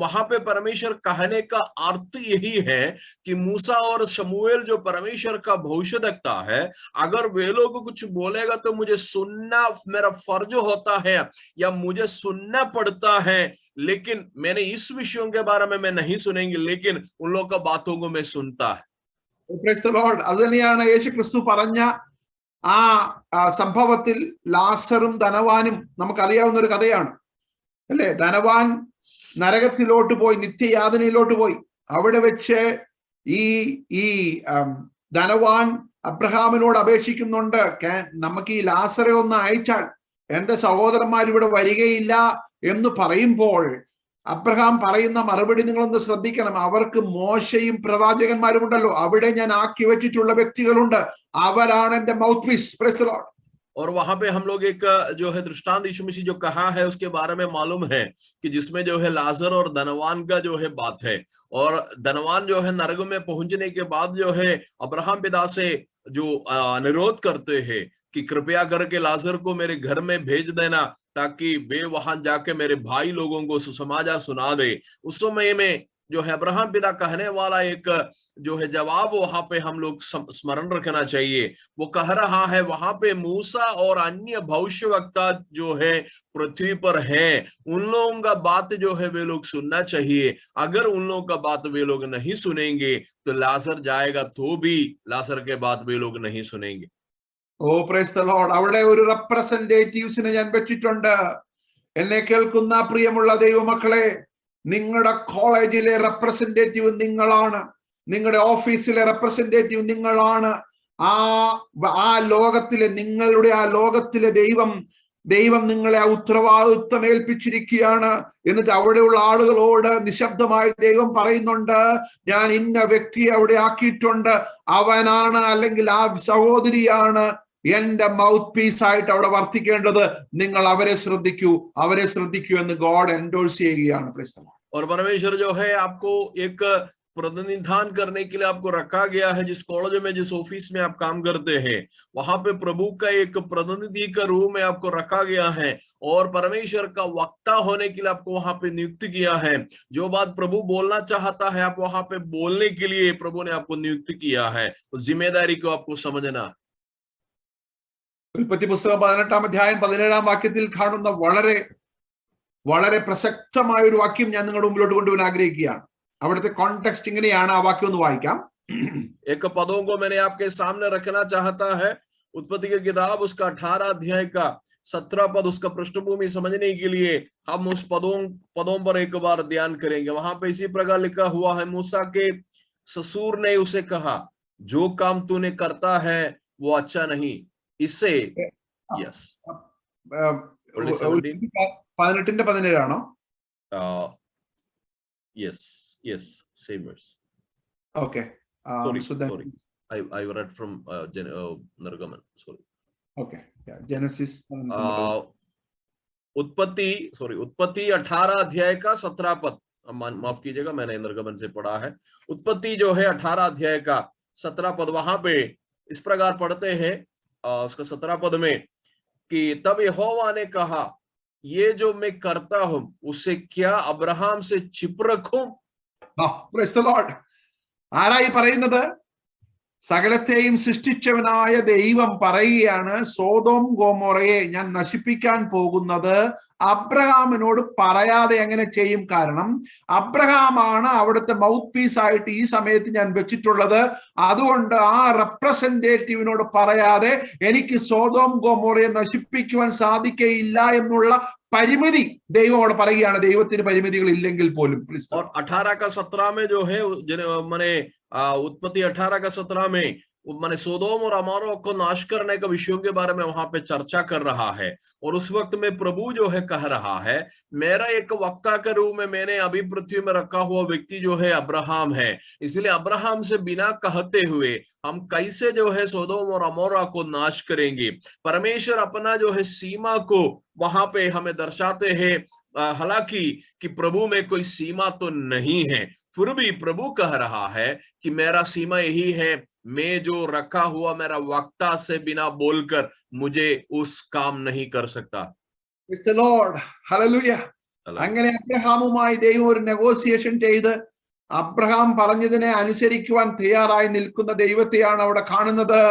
वहां पे परमेश्वर कहने का अर्थ यही है कि मूसा और शमूएल जो परमेश्वर का भविष्यवक्ता है, अगर वे लोग कुछ बोलेगा तो मुझे सुनना मेरा फर्ज होता है या मुझे सुनना पड़ता है, लेकिन मैंने इस विषयों के बारे में मैं नहीं सुनेंगे, लेकिन उन लोग का बातों को मैं सुनता है। Praise the Lord. അത് തന്നെയാണ് യേശു ക്രിസ്തു പറഞ്ഞ ആ സംഭവത്തിൽ ലാസറും ധനവാനും നമുക്കറിയാവുന്ന ഒരു കഥയാണ്, അല്ലെ? ധനവാൻ നരകത്തിലോട്ട് പോയി, നിത്യയാതനയിലോട്ട് പോയി. അവിടെ വെച്ച് ഈ ധനവാൻ അബ്രഹാമിനോട് അപേക്ഷിക്കുന്നുണ്ട്, നമുക്ക് ഈ ലാസറെ ഒന്ന് അയച്ചാൽ എന്റെ സഹോദരന്മാർ ഇവിടെ വരികയില്ല എന്ന് പറയുമ്പോൾ അബ്രഹാം പറയുന്ന മറുപടി നിങ്ങളൊന്ന് ശ്രദ്ധിക്കണം. അവർക്ക് മോശയും പ്രവാചകന്മാരും ഉണ്ടല്ലോ, അവിടെ ഞാൻ ആക്കി വെച്ചിട്ടുള്ള വ്യക്തികളുണ്ട്, അവരാണ് എന്റെ mouthpiece. Praise the lord. और वहां पे हम लोग एक जो है दृष्टांत यीशु मसीह जो कहा है उसके बारे में मालूम है कि जिसमें जो है लाजर और धनवान का जो है बात है, और धनवान जो है नरक में पहुंचने के बाद जो है अब्राहम पिता से जो अनुरोध करते हैं कि कृपया करके लाजर को मेरे घर में भेज देना ताकि वे वहां जाके मेरे भाई लोगों को सुसमाचार सुना दे। उस समय में जो है अब्राहम पिता कहने वाला एक जो है जवाब वहां पे हम लोग स्मरण रखना चाहिए। वो कह रहा है वहां पे मूसा और अन्य भविष्यवक्ता जो है पृथ्वी पर हैं, उन लोगों का बात जो है वे लोग सुनना चाहिए। अगर उन लोगों का बात वे लोग नहीं सुनेंगे तो लाजर जाएगा तो भी लाजर के बात वे लोग नहीं सुनेंगे। ഓ പ്രൈസ് ദി ലോർഡ്. അവിടെ ഒരു റെപ്രസെന്റേറ്റീവ്സിനെ ഞാൻ വെച്ചിട്ടുണ്ട്. എന്നെ കേൾക്കുന്ന പ്രിയമുള്ള ദൈവമക്കളെ, നിങ്ങളുടെ കോളേജിലെ റെപ്രസെന്റേറ്റീവ് നിങ്ങളാണ്, നിങ്ങളുടെ ഓഫീസിലെ റെപ്രസെന്റേറ്റീവ് നിങ്ങളാണ്. ആ ലോകത്തിലെ നിങ്ങളുടെ ആ ലോകത്തിലെ ദൈവം നിങ്ങളെ ആ ഉത്തരവാദിത്വം ഏൽപ്പിച്ചിരിക്കുകയാണ്. എന്നിട്ട് അവിടെയുള്ള ആളുകളോട് നിശബ്ദമായി ദൈവം പറയുന്നുണ്ട്, ഞാൻ ഇന്ന വ്യക്തിയെ അവിടെ ആക്കിയിട്ടുണ്ട്, അവനാണ് അല്ലെങ്കിൽ ആ സഹോദരിയാണ് എന്റെ മൗത്ത് പീസ് ആയിട്ട് അവിടെ വർത്തിക്കേണ്ടത്. നിങ്ങൾ അവരെ ശ്രദ്ധിക്കൂ എന്ന് ഗോഡ് എൻഡോഴ്സ് ചെയ്യുകയാണ്. और परमेश्वर जो है आपको एक प्रतिनिधान करने के लिए आपको रखा गया है। जिस कॉलेज में, जिस ऑफिस में आप काम करते हैं, वहां पे प्रभु का एक प्रतिनिधि का रूप में आपको रखा गया है और परमेश्वर का वक्ता होने के लिए आपको वहां पे नियुक्त किया है। जो बात प्रभु बोलना चाहता है आप वहां पे बोलने के लिए प्रभु ने आपको नियुक्त किया है। उस जिम्मेदारी को आपको समझना। ഉൽപ്പത്തി പുസ്തകം 18-ാം അധ്യായം 17-ാം വാക്യത്തിൽ കാണുന്ന വളരെ പ്രസക്തമായ ഒരു വാക്യം ഞാൻ നിങ്ങളുടെ മുമ്പിലോട്ട് കൊണ്ടുവരാൻ ആഗ്രഹിക്കുകയാണ്. അവിടുത്തെ കോണ്ടെക്സ്റ്റ് ഇങ്ങനെയാണ്. ആ വാക്യം ഒന്ന് വായിക്കാം. एक पदों को मैंने आपके सामने रखना चाहता है। उत्पत्ति की किताब उसका 18 अध्याय का 17 पद, उसका पृष्ठभूमि समझने के लिए हम उस पदों पर एक बार ध्यान करेंगे। वहां पे इसी प्रकार लिखा हुआ है, मूसा के ससुर ने उसे कहा, जो काम तूने करता है वो अच्छा नहीं, इससे yes 18-ന്റെ 17 yes same verse. Okay. Sorry. I read from Nargaman. Sorry. Okay. Yeah. Genesis. उत्पत्ति 18 अध्याय का 17 पद, माफ कीजिएगा मैंने निर्गमन से पढ़ा है। उत्पत्ति जो है 18 अध्याय का 17 पद, वहां पे इस प्रकार पढ़ते हैं उसका 17 पद में कि तब यहोवा ने कहा, ये जो मैं करता हूं उससे क्या अब्राहम से छिप रखूं? Praise the Lord. ആരായി പറയുന്നത്? സകലത്തെയും സൃഷ്ടിച്ചവനായ ദൈവം പറയുകയാണ്, സോദോം ഗോമോറയെ ഞാൻ നശിപ്പിക്കാൻ പോകുന്നത് അബ്രഹാമിനോട് പറയാതെ എങ്ങനെ ചെയ്യും? കാരണം അബ്രഹാമാണ് അവിടുത്തെ മൗത്ത് പീസ് ആയിട്ട് ഈ സമയത്ത് ഞാൻ വെച്ചിട്ടുള്ളത്. അതുകൊണ്ട് ആ റെപ്രസെന്റേറ്റീവിനോട് പറയാതെ എനിക്ക് സോദോം ഗോമോറയെ നശിപ്പിക്കുവാൻ സാധിക്കയില്ല എന്നുള്ള പരിമിതി ദൈവമോട് പറയുകയാണ്. ദൈവത്തിന് പരിമിതികൾ ഇല്ലെങ്കിൽ പോലും. और 18 का 17 में जो है माने उत्पत्ति 18 का 17 में माने सोदोम और अमोरा को नाश करने का विषयों के बारे में वहां पे चर्चा कर रहा है। और उस वक्त में प्रभु जो है कह रहा है, मेरा एक वक्ता के रूप में मैंने अभी पृथ्वी में रखा हुआ व्यक्ति जो है अब्राहम है। इसलिए अब्राहम से बिना कहते हुए हम कैसे जो है सोदोम और अमोरा को नाश करेंगे? परमेश्वर अपना जो है सीमा को वहां पे हमें दर्शाते हैं। हालांकि कि प्रभु में कोई सीमा तो नहीं है, फिर भी प्रभु कह रहा है कि मेरा सीमा यही है, मैं जो रखा हुआ मेरा वक्ता से बिना बोलकर मुझे उस काम नहीं कर सकता। Praise the Lord. Hallelujah. അങ്ങനെ അബ്രഹാമുമായി ദൈവം ഒരു നെഗോസിയേഷൻ ചെയ്ത് അബ്രഹാം പറഞ്ഞതിനെ അനുസരിക്കുവാൻ തയ്യാറായി നിൽക്കുന്ന ദൈവത്തെയാണ് അവിടെ കാണുന്നത്.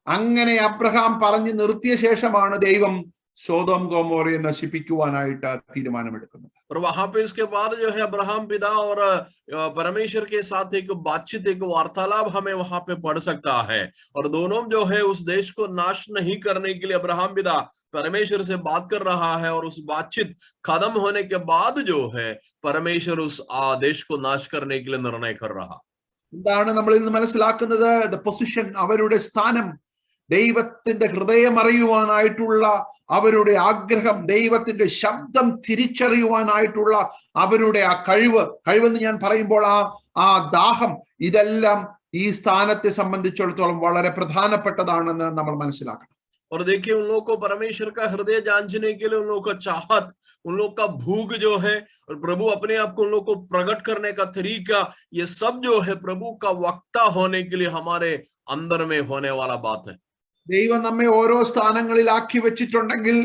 അങ്ങനെ അബ്രഹാം പറഞ്ഞു നിർത്തിയ ശേഷമാണ് ദൈവം सोदोम गोमोरे नशिपिकुवानाइट तीर्मानमेडुक्कुन्नतु। और वहां पे इसके बाद जो है अब्राहम पिता और परमेश्वर के साथ एक बातचीत, एक वार्तालाप हमें वहां पे पढ़ सकता है। और दोनों जो है उस देश को नाश नहीं करने के लिए अब्राहम पिता परमेश्वर से बात कर रहा है। और उस बातचीत खत्म होने के बाद जो है परमेश्वर उस देश को नाश करने के लिए निर्णय कर रहा। എന്താണ് നമ്മൾ ഇന്ന് മനസ്സിലാക്കുന്നത്? ദ പൊസിഷൻ, അവരുടെ സ്ഥാനം, ദൈവത്തിന്റെ ഹൃദയം അറിയുവാനായിട്ടുള്ള അവരുടെ ആഗ്രഹം, ദൈവത്തിന്റെ ശബ്ദം തിരിച്ചറിയുവാനായിട്ടുള്ള അവരുടെ ആ കഴിവെന്ന് ഞാൻ പറയുമ്പോൾ ആ ദാഹം, ഇതെല്ലാം ഈ സ്ഥാനത്തെ സംബന്ധിച്ചിടത്തോളം വളരെ പ്രധാനപ്പെട്ടതാണെന്ന് നമ്മൾ മനസ്സിലാക്കണം. और देखिए, उन लोगों को परमेश्वर का हृदय जानने के लिए उन लोगों का चाहत, उन लोग का भूख जो है, और प्रभु अपने आप को उन लोग को प्रकट करने का तरीका, ये सब जो है प्रभु का वक्ता होने के लिए हमारे अंदर में होने वाला बात है। ദൈവം നമ്മെ ഓരോ സ്ഥാനങ്ങളിലാക്കി വെച്ചിട്ടുണ്ടെങ്കിൽ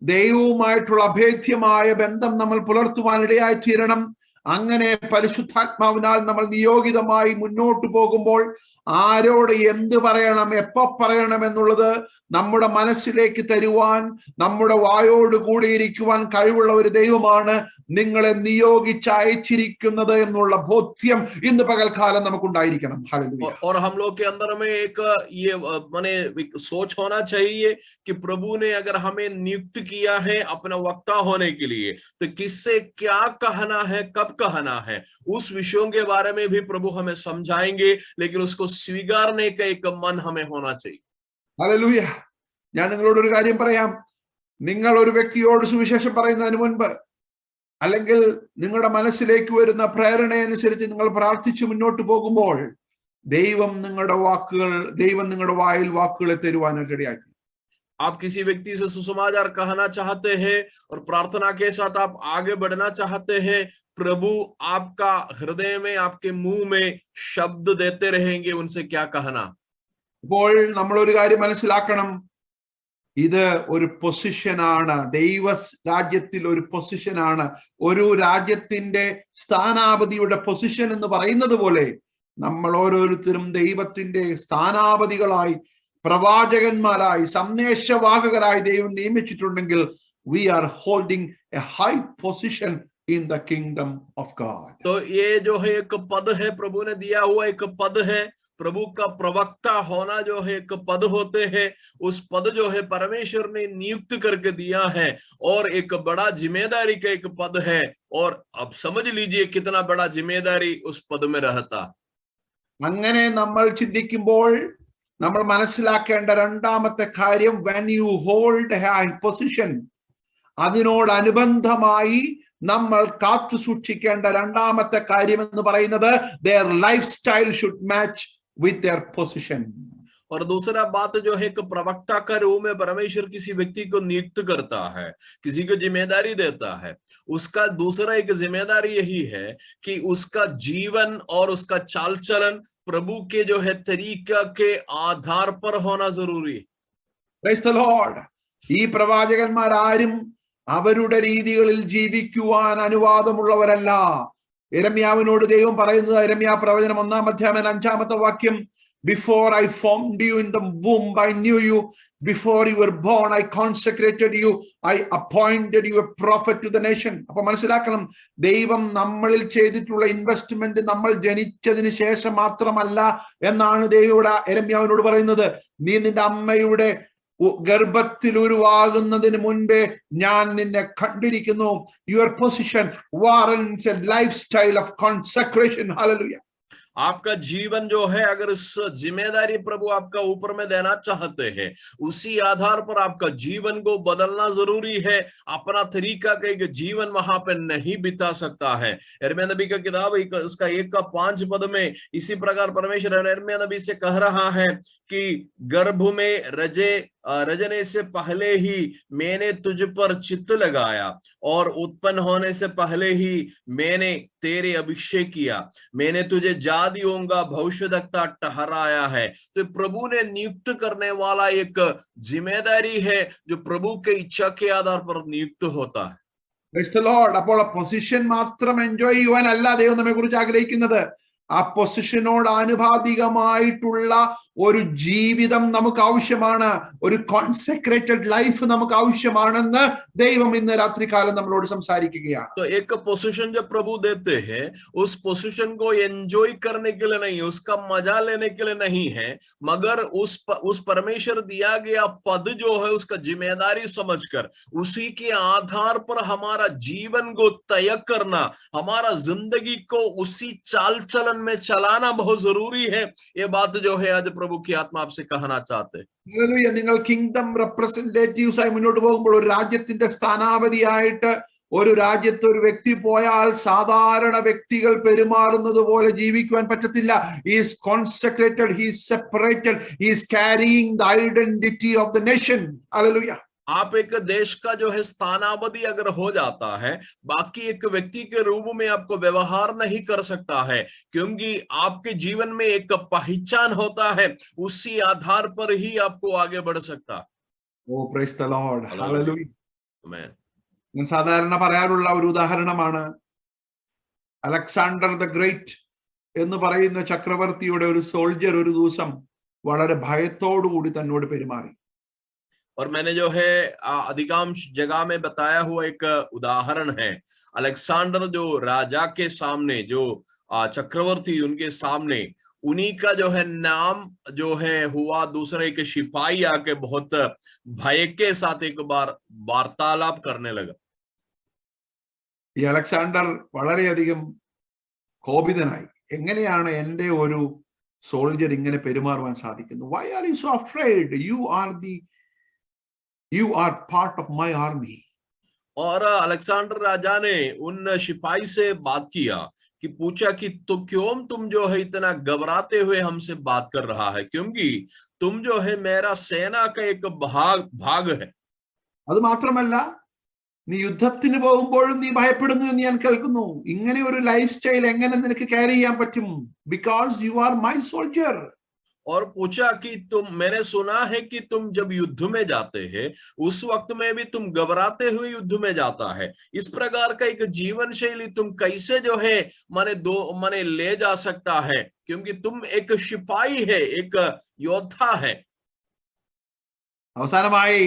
ദൈവവുമായിട്ടുള്ള അഭേദ്യമായ ബന്ധം നമ്മൾ പുലർത്തുവാനിടയായി തീരണം. അങ്ങനെ പരിശുദ്ധാത്മാവിനാൽ നമ്മൾ നിയോഗിതമായി മുന്നോട്ട് പോകുമ്പോൾ ആരോട് എന്ത് പറയണം, എപ്പോ പറയണം എന്നുള്ളത് നമ്മുടെ മനസ്സിലേക്ക് തരുവാൻ, നമ്മുടെ വായോട് കൂടിയിരിക്കുവാൻ കഴിവുള്ള ഒരു ദൈവമാണ് നിങ്ങളെ നിയോഗിച്ച് അയച്ചിരിക്കുന്നത് എന്നുള്ള ബോധ്യം ഇന്ന് പകൽക്കാലം നമുക്കുണ്ടായിരിക്കണം. ഹല്ലേലൂയ. और हम लोग के अंदर में एक ये माने सोच होना चाहिए कि प्रभु ने अगर हमें नियुक्त किया है अपना वक्ता होने के लिए, तो किससे क्या कहना है, कब कहना है, उस विषयों के बारे में भी प्रभु हमें समझाएंगे, लेकिन उसको स्वीकारने का एक मन हमें होना चाहिए. ഹല്ലേലൂയ. ഞാൻ നിങ്ങളോട് ഒരു കാര്യം പറയാം. നിങ്ങൾ ഒരു വ്യക്തിയോട് സുവിശേഷം പറയുന്നതിന് മുൻപ്, അല്ലെങ്കിൽ നിങ്ങളുടെ മനസ്സിലേക്ക് വരുന്ന പ്രേരണയനുസരിച്ച് നിങ്ങൾ പ്രാർത്ഥിച്ച് മുന്നോട്ട് പോകുമ്പോൾ ദൈവം നിങ്ങളുടെ വായിൽ വാക്കുകളെ തരുവാനായിട്ട് ഇടയാക്കി. आप किसी व्यक्ति से सुसमाचार कहना चाहते हैं और प्रार्थना के साथ आप आगे बढ़ना चाहते हैं, प्रभु आपका हृदय में, आपके मुंह में शब्द देते रहेंगे उनसे क्या कहना. അപ്പോൾ നമ്മൾ ഒരു കാര്യം മനസ്സിലാക്കണം, ഇത് ഒരു പൊസിഷനാണ്. ദൈവ രാജ്യത്തിൽ ഒരു പൊസിഷനാണ്. ഒരു രാജ്യത്തിന്റെ സ്ഥാനാപതിയുടെ പൊസിഷൻ എന്ന് പറയുന്നത് പോലെ നമ്മൾ ഓരോരുത്തരും ദൈവത്തിന്റെ സ്ഥാനാപതികളായി, പ്രവാചകന്മാരായി, സന്ദേശവാഹകരായി ദൈവം നിയമിച്ചിട്ടുണ്ടെങ്കിൽ we are holding a high position in the kingdom of God. तो ये जो है एक पद है, प्रभु ने दिया हुआ एक पद है. प्रभु का प्रवक्ता होना जो है एक पद होते हैं. उस पद जो है परमेश्वर ने नियुक्त करके दिया है और एक बड़ा जिम्मेदारी का एक पद है. और अब समझ लीजिए कितना बड़ा जिम्मेदारी उस पद में रहता. അങ്ങനെ നമ്മൾ ചിന്തിക്കുമ്പോൾ നമ്മൾ മനസ്സിലാക്കേണ്ട രണ്ടാമത്തെ കാര്യം, when you hold a high position, അതിനോടനുബന്ധമായി നമ്മൾ കാത്തു സൂക്ഷിക്കേണ്ട രണ്ടാമത്തെ കാര്യം എന്ന് പറയുന്നത് their lifestyle should match with their position. और दूसरा बात जो है कि प्रवक्ता का रूप में परमेश्वर किसी व्यक्ति को नियुक्त करता है, किसी को जिम्मेदारी देता है, उसका दूसरा एक जिम्मेदारी यही है कि उसका जीवन और उसका चाल चलन प्रभु के जो है तरीका के आधार पर होना जरूरी है. Praise the Lord. ഈ പ്രവാചകന്മാരാരും അവരുടെ രീതികളിൽ ജീവിക്കുവാൻ അനുവാദമുള്ളവരല്ല. യിരെമ്യാവിനോട് ദൈവം പറയുന്നത്, യിരെമ്യാ പ്രവചനം 1-ാം അധ്യായം 5-ാമത്തെ വാക്യം, before I formed you in the womb I knew you, before you were born I consecrated you, I appointed you a prophet to the nation. അപ്പൊ മനസ്സിലാക്കണം, ദൈവം നമ്മളിൽ ചെയ്തിട്ടുള്ള ഇൻവെസ്റ്റ്മെന്റ് നമ്മൾ ജനിച്ചതിന് ശേഷം മാത്രമല്ല എന്നാണ് ദൈവം യിരെമ്യാവിനോട് പറയുന്നത്. നീ നിന്റെ അമ്മയുടെ ഗർഭത്തിൽ ഉരുവാകുന്നതിന് മുൻപേ ഞാൻ നിന്നെ കണ്ടിരിക്കുന്നു. Your position warrants a lifestyle of consecration. Hallelujah. आपका जीवन जो है, अगर इस जिम्मेदारी प्रभु आपका ऊपर में देना चाहते हैं, उसी आधार पर आपका जीवन को बदलना जरूरी है. अपना तरीका का एक जीवन वहां पे नहीं बिता सकता है. यिर्मयाह नबी का किताब उसका 1-5 पद में इसी प्रकार परमेश्वर यिर्मयाह नबी से कह रहा है कि गर्भ में रजने से पहले ही मैंने तुझ पर चित्त लगाया और उत्पन्न होने से पहले ही मैंने तेरे अभिषेक किया. मैंने तुझे जादियों का भविष्यद्वक्ता ठहराया है. तो प्रभु ने नियुक्त करने वाला एक जिम्मेदारी है जो प्रभु के इच्छा के आधार पर नियुक्त होता है. Praise the Lord. അപ്പോൾ ആ പൊസിഷൻ മാത്രം എൻജോയ് ചെയ്യുവാനല്ല ദൈവം നമ്മെ കുറിച്ച് ആഗ്രഹിക്കുന്നത്. ആ പൊസിഷനോട് ആനുപാതികമായിട്ടുള്ള ഒരു ജീവിതം നമുക്ക് ആവശ്യമാണ്. ഒരു കോൺസെക്രേറ്റഡ് ലൈഫ് നമുക്ക് ആവശ്യമാണെന്ന് ദൈവം ഇന്ന് രാത്രികാലം നമ്മളോട് സംസാരിക്കുകയാണ്. तो एक पोजीशन जो प्रभु देते हैं, उस पोजीशन को एंजॉय करने के लिए नहीं, उसका मजा लेने के लिए नहीं है, मगर उस परमेश्वर दिया गया पद जो है उसका जिम्मेदारी समझकर उसी के आधार पर हमारा जीवन को तय करना, हमारा जिंदगी को उसी चाल चलन में चलाना बहुत जरूरी है. ये बात जो है आज प्रभु की आत्मा आपसे कहना चाहते हैं. ഹല്ലേലൂയ. നിങ്ങൾ കിങ്ഡം റെപ്രസെന്റേറ്റീവ്സ് ആയി മുന്നോട്ട് പോകുമ്പോൾ, ഒരു രാജ്യത്തിന്റെ സ്ഥാനാപതിയായിട്ട് ഒരു രാജ്യത്ത് ഒരു വ്യക്തി പോയാൽ സാധാരണ വ്യക്തികൾ പെരുമാറുന്നത് പോലെ ജീവിക്കുവാൻ പറ്റത്തില്ല. He is consecrated, he is separated, he is carrying the identity of the nation. Hallelujah. आप एक देश का जो है स्थानापति अगर हो जाता है, बाकी एक व्यक्ति के रूप में आपको व्यवहार नहीं कर सकता है, क्योंकि आपके जीवन में एक पहचान होता है. उसी आधार पर ही आपको आगे बढ़ सकता. Oh, praise the Lord. Hallelujah. Amen. ഞാൻ സാധാരണ പറയാറുള്ള ഒരു ഉദാഹരണമാണ്, അലക്സാണ്ടർ ദ ഗ്രേറ്റ് എന്ന് പറയുന്ന ചക്രവർത്തിയുടെ ഒരു സോൾജർ ഒരു ദിവസം വളരെ ഭയത്തോടുകൂടി തന്നോട് പെരുമാറി. और मैंने जो है अधिकांश जगह में बताया हुआ एक उदाहरण है। अलेक्सांडर जो राजा के सामने, जो चक्रवर्ती उनके सामने, उन्हीं का जो है नाम जो है हुआ, दूसरे एक सिपाही आके बहुत भय के साथ एक बार वार्तालाप करने लगा। ഈ അലക്സാണ്ടർ വളരെയധികം കോപിതനായി. എങ്ങനെയാണ് എൻ്റെ ഒരു സോൾജർ ഇങ്ങനെ പെരുമാറുവാൻ സാധിക്കുന്നത്? Why are you so afraid? You are part of my army. और अलेक्सांडर राजा ने उन सिपाही से बात किया कि पूछा कि तो क्यों तुम जो है इतना घबराते हुए हमसे बात कर रहा है, क्योंकि तुम जो है मेरा सेना का एक भाग है। അത് മാത്രമല്ല, നീ യുദ്ധത്തിന് പോകുമ്പോഴും നീ ഭയപ്പെടുന്നു എന്ന് ഞാൻ കേൾക്കുന്നു. ഇങ്ങനെ ഒരു ലൈഫ് സ്റ്റൈൽ എങ്ങനെ നിനക്ക് ക്യാരി ചെയ്യാൻ പറ്റും? Because you are my soldier. और पूछा कि मैंने सुना है कि तुम जब युद्ध में जाते हैं उस वक्त में भी तुम घबराते हुए युद्ध में जाता है। इस प्रकार का एक जीवन शैली तुम कैसे जो है माने ले जा सकता है, क्योंकि तुम एक सिपाही है, एक योद्धा है। അവസാനമായി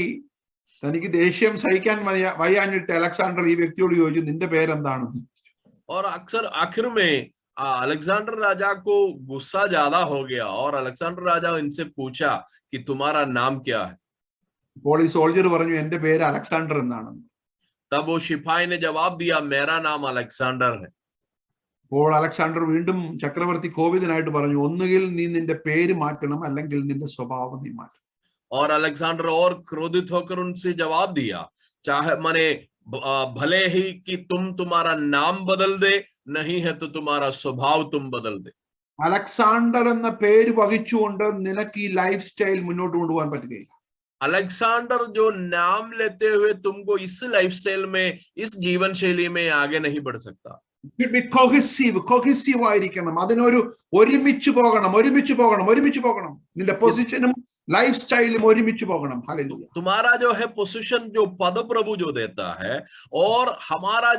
തനിക്ക് ദേഷ്യം സഹിക്കാൻ വയ്യാഞ്ഞിട്ട് അലക്സാണ്ടർ ഈ വ്യക്തിയോട് ചോദിച്ചു, നിന്റെ പേരെന്താണെന്ന്. और अक्सर आखिर में अलेक्जेंडर राजा को गुस्सा ज्यादा हो गया और अलेक्जेंडर राजा इनसे पूछा कि तुम्हारा नाम क्या है। അപ്പോൾ ഈ സോൾജർ പറഞ്ഞു, എന്റെ പേര് അലക്സാണ്ടർ എന്നാണെന്ന്. तब वो सिपाही ने जवाब दिया, मेरा नाम अलेक्जेंडर है। അപ്പോൾ അലക്സാണ്ടർ വീണ്ടും ചക്രവർത്തി കോപിതനായിട്ട് പറഞ്ഞു, ഒന്നുകിൽ നീ നിന്റെ പേര് മാറ്റണം, അല്ലെങ്കിൽ നിന്റെ സ്വഭാവം നീ മാറ്റണം. और अलेक्जेंडर और क्रोधित होकर उनसे जवाब दिया, चाहे माने भले ही कि तुम तुम्हारा नाम बदल दे, नहीं है तो तुम्हारा स्वभाव तुम बदल दे। അലക്സാണ്ടർ എന്ന പേര് വഹിച്ചുകൊണ്ട് നിനക്ക് ഈ ലൈഫ് സ്റ്റൈൽ മുന്നോട്ട് കൊണ്ടുപോകാൻ പറ്റുകയില്ല. अलेक्जेंडर जो नाम लेते हुए तुमको इस लाइफस्टाइल में, इस जीवन शैली में आगे नहीं बढ़ सकता। കൊഹസീവ് ആയിരിക്കണം. അതിനൊരു ഒരുമിച്ച് പോകണം. നിന്റെ പൊസിഷനും ലൈഫ് സ്റ്റൈലും ഒരുമിച്ച് പോകണം. ഹല്ലേലൂയ. तुम्हारा जो है पोजीशन, जो पद प्रभु जो देता है, और हमारा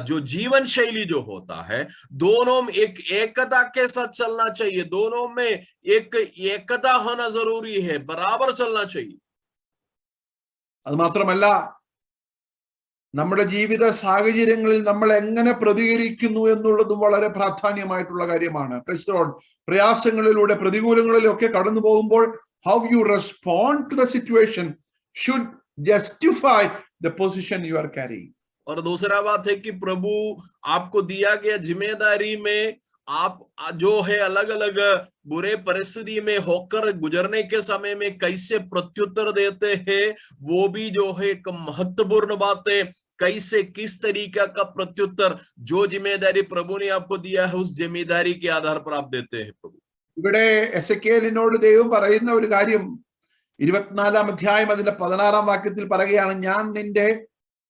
जो जीवन शैली जो होता है, दोनों में एक एकता के साथ चलना चाहिए। दोनों में एक एकता होना जरूरी है, बराबर चलना चाहिए। അത് മാത്രമല്ല, നമ്മുടെ ജീവിത സാഹചര്യങ്ങളിൽ നമ്മൾ എങ്ങനെ പ്രതികരിക്കുന്നു എന്നുള്ളതും വളരെ പ്രാധാന്യമായിട്ടുള്ള കാര്യമാണ്. പ്രയാസങ്ങളിലൂടെ, പ്രതികൂലങ്ങളിലൊക്കെ കടന്നു പോകുമ്പോൾ how you respond to the situation should justify the position you are carrying. और दूसरा बात है कि प्रभु आपको दिया गया जिम्मेदारी में आप जो है अलग अलग बुरे परिस्थिति में होकर गुजरने के समय में कैसे प्रत्युत्तर देते हैं, वो भी जो है एक महत्वपूर्ण बात है। कैसे, किस तरीका का प्रत्युत्तर, जो जिम्मेदारी प्रभु ने आपको दिया है उस जिम्मेदारी के आधार पर आप देते हैं। प्रभु ഇവിടെ എസെക്കിയേലിനോട് ദൈവം പറയുന്ന ഒരു കാര്യം 24 അധ്യായം അതിന്റെ 16 വാക്യത്തിൽ പറയുകയാണ്, ഞാൻ നിന്റെ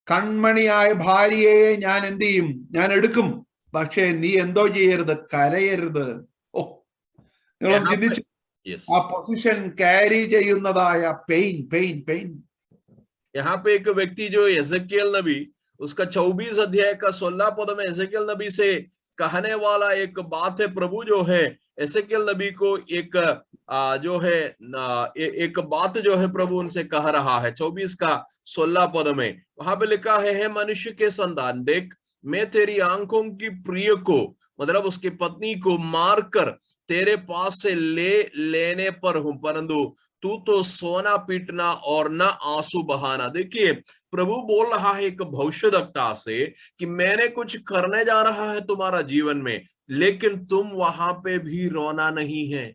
കൺമണിയായ ഭാര്യയെ ഞാൻ എന്ത് ചെയ്യും? ഞാൻ എടുക്കും. പക്ഷേ നീ എന്തോ ചെയ്യരുത്? കരയരുത്. ഓ, നിങ്ങൾ ചിന്തിച്ചു ആ പൊസിഷൻ ക്യാരി ചെയ്യുന്നതായ പെയിൻ. यहाँ पे एक व्यक्ति जो एजेकियल नबी, उसका 24 अध्याय का 16 पद में एजेकियल नबी से कहने वाला एक बात है। प्रभु जो है एजेकियल नबी को एक जो है एक बात जो है प्रभु उनसे कह रहा है। 24 का 16 पद में वहां पे लिखा है, हे मनुष्य के संतान, देख मैं तेरी आंखों की प्रिय को, मतलब उसकी पत्नी को मारकर तेरे पास से लेने पर हूं, परंतु तू तो सोना पीटना और न आंसू बहाना। देखिए, प्रभु बोल रहा है एक भविष्यवक्ता से कि मैंने कुछ करने जा रहा है तुम्हारा जीवन में, लेकिन तुम वहां पे भी रोना नहीं है।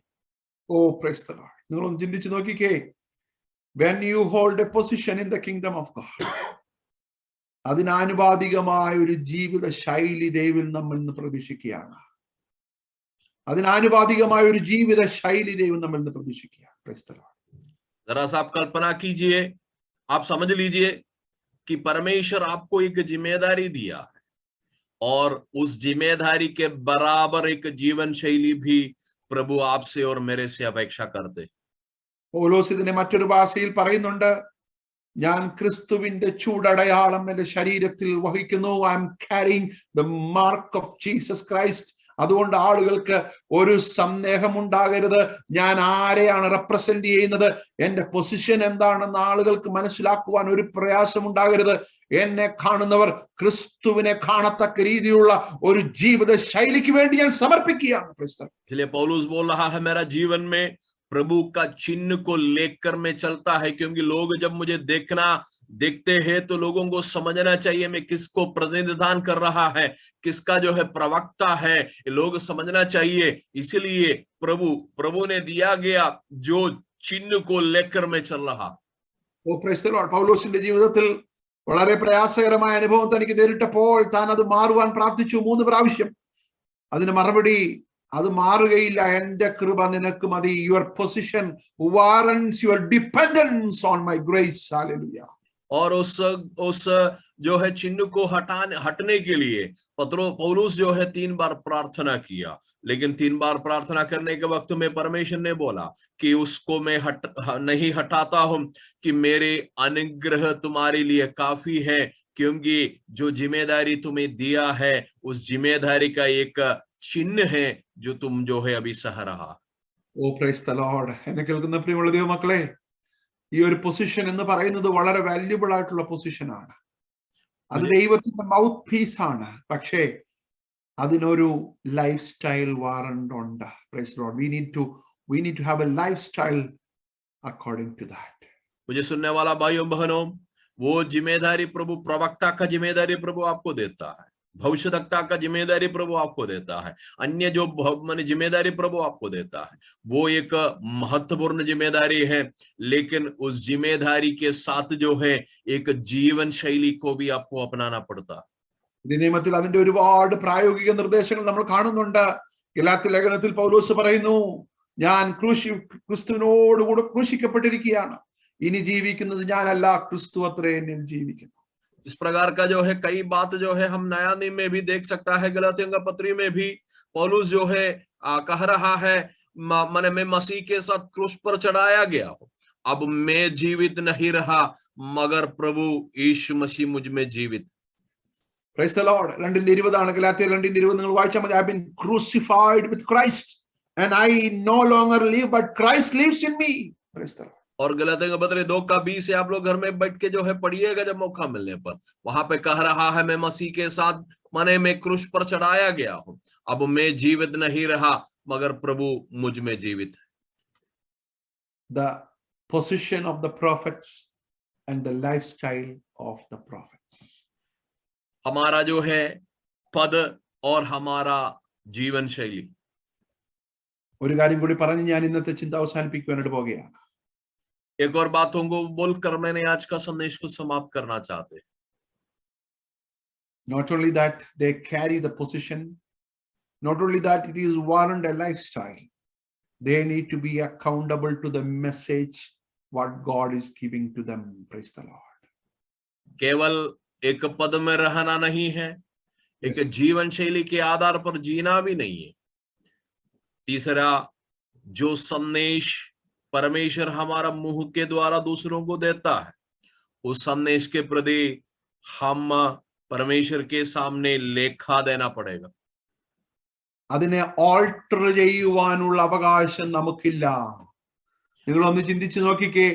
ഓ, പ്രൈസ് ദി ലോർഡ്. നിങ്ങൾ ഒന്ന് ചിന്തിച്ചു നോക്കിക്കേ, when you hold a position in the kingdom of God, അതിനാനുപാതികമായ ഒരു ജീവിത ശൈലി ദൈവം നമ്മിൽ നിന്ന് പ്രതീക്ഷിക്കുകയാണ്. അതിനാനുപാതികമായ ഒരു ജീവിത ശൈലി ദൈവം നമ്മിൽ നിന്ന് പ്രതീക്ഷിക്കുകയാണ്. Praise the Lord. जरा सा आप कल्पना कीजिए, आप समझ लीजिए कि परमेश्वर आपको एक जिम्मेदारी दिया है और उस जिम्मेदारी के बराबर एक जीवन शैली भी प्रभु आपसे और मेरे से अपेक्षा करते। പൗലോസ് ഇതിനെ മറ്റൊരു ഭാഷയിൽ പറയുന്നുണ്ട്, ഞാൻ ക്രിസ്തുവിന്റെ ചൂടടയാളം എന്റെ ശരീരത്തിൽ വഹിക്കുന്നു. I M carrying the mark of Jesus Christ. അതുകൊണ്ട് ആളുകൾക്ക് ഒരു സന്ദേഹം ഉണ്ടാകരുത്, ഞാൻ ആരെയാണ് റെപ്രസെന്റ് ചെയ്യുന്നത്, എന്റെ പൊസിഷൻ എന്താണെന്ന് ആളുകൾക്ക് മനസ്സിലാക്കുവാൻ ഒരു പ്രയാസം ഉണ്ടാകരുത്. എന്നെ കാണുന്നവർ ക്രിസ്തുവിനെ കാണത്തക്ക രീതിയിലുള്ള ഒരു ജീവിത ശൈലിക്ക് വേണ്ടി ഞാൻ സമർപ്പിക്കുകയാണ്. इसलिए पौलुस बोल रहा है, मेरा जीवन में प्रभु का चिन्ह को लेकर मैं चलता है, क्योंकि लोग जब मुझे देखते हैं तो लोगों को समझना चाहिए मैं किसको प्रतिनिधान कर रहा है, किसका जो है प्रवक्ता है, लोग समझना चाहिए। इसलिए प्रभु ने दिया गया जो चिन्ह को लेकर मैं चल रहा। പൗലോസിന്റെ ജീവിതത്തിൽ വളരെ പ്രയാസകരമായ അനുഭവം തനിക്ക് നേരിട്ടപ്പോൾ താൻ അത് മാറുവാൻ പ്രാർത്ഥിച്ചു 3 പ്രാവശ്യം. അതിന് മറുപടി, അത് മാറുകയില്ല, എന്റെ കൃപ നിനക്ക് മതി. Your position warrants your dependence on my grace. Hallelujah. और उस जो है चिन्ह को हटने के लिए पौलुस जो है 3 बार प्रार्थना किया, लेकिन 3 बार प्रार्थना करने के वक्त में परमेश्वर ने बोला कि उसको मैं नहीं हटाता हूं, कि मेरे अनुग्रह तुम्हारे लिए काफी है, क्योंकि जो जिम्मेदारी तुम्हें दिया है उस जिम्मेदारी का एक चिन्ह है जो तुम जो है अभी सह रहा। ഓ പ്രൈസ് ദി ലോർഡ്. എന്നെ കേൾക്കുന്ന പ്രിയമുള്ള ദൈവമക്കളെ, ഈ ഒരു പൊസിഷൻ എന്ന് പറയുന്നത് വളരെ വാല്യുബിൾ ആയിട്ടുള്ള പൊസിഷനാണ്. അത് ദൈവത്തിന്റെ മൗത്ത് പീസ് ആണ്. പക്ഷേ അതിനൊരു ലൈഫ് സ്റ്റൈൽ വാറന്റ് ഉണ്ട്. Price the Lord. we need to have a lifestyle according to that. मुझे सुनने वाला भाइयों बहनों, वो जिम्मेदारी प्रभु, प्रवक्ता का जिम्मेदारी प्रभु आपको देता है, भविष्यवक्ता का जिम्मेदारी प्रभु आपको देता है, अन्य जो माने जिम्मेदारी प्रभु आपको देता है, वो एक महत्वपूर्ण जिम्मेदारी है। लेकिन उस जिम्मेदारी के साथ जो है एक जीवन शैली को भी आपको अपनाना पड़ता है। നിയമത്തിൽ അതിന്റെ ഒരുപാട് പ്രായോഗിക നിർദ്ദേശങ്ങൾ നമ്മൾ കാണുന്നുണ്ട്. ഗലാത്യ ലേഖനത്തിൽ പൗലോസ് പറയുന്നു, ഞാൻ ക്രിസ്തുവിനോട് കൂടെ ക്രൂശിക്കപ്പെട്ടിരിക്കുകയാണ്, ഇനി ജീവിക്കുന്നത് ഞാനല്ല, ക്രിസ്തു അത്രേ എന്നിൽ ജീവിക്കുന്നു. इस प्रकार का जो है कई बात जो है हम नया नियम में भी देख सकता है। गलातियों का पत्री में भी पौलुस जो है कह रहा है, माने मैं मसीह के साथ क्रूस पर चढ़ाया गया हूं, अब मैं जीवित नहीं रहा मगर प्रभु यीशु मसीह मुझ में जीवित। Praise the Lord. 2:20 ആണ്. ഗലാത്യർ 2:20 നിങ്ങൾ വായിച്ചാൽ മതി. I have been crucified with Christ and I no longer live but Christ lives in me. Praise the Lord. और गलातियों का पत्र 2:20 से आप लोग घर में बैठ के जो है पढ़िएगा जब मौका मिलने पर, वहां पे कह रहा है मैं मसीह के साथ माने मैं क्रूस पर चढ़ाया गया हूं, अब मैं जीवित नहीं रहा मगर प्रभु मुझ में जीवित है। The position of the prophets and the lifestyle of the prophets. हमारा जो है पद और हमारा जीवन शैली। ഒരു കാര്യം കൂടി പറഞ്ഞ് ഞാൻ ഇന്നത്തെ ചിന്ത അവസാനിപ്പിക്കുവാനായിട്ട് പോകുകയാണ്. एक और बातों को बोलकर मैंने आज का संदेश को समाप्त करना चाहते। Not only that they carry the position, not only that it is warrant a lifestyle, they need to be accountable to the message what God is giving to them. Praise the Lord. केवल एक पद में रहना नहीं है, एक जीवन शैली के आधार पर जीना भी नहीं है। तीसरा, जो संदेश परमेश्वर हमारा मुंह के द्वारा दूसरों को देता है, उस संदेश के प्रति हम परमेश्वर के सामने लेखा देना पड़ेगा। അതിനെ ഓൾട്ടർ ചെയ്യുവാനുള്ള അവകാശം നമുക്കില്ല. നിങ്ങളൊന്ന് ചിന്തിച്ചു നോക്കിക്കേ,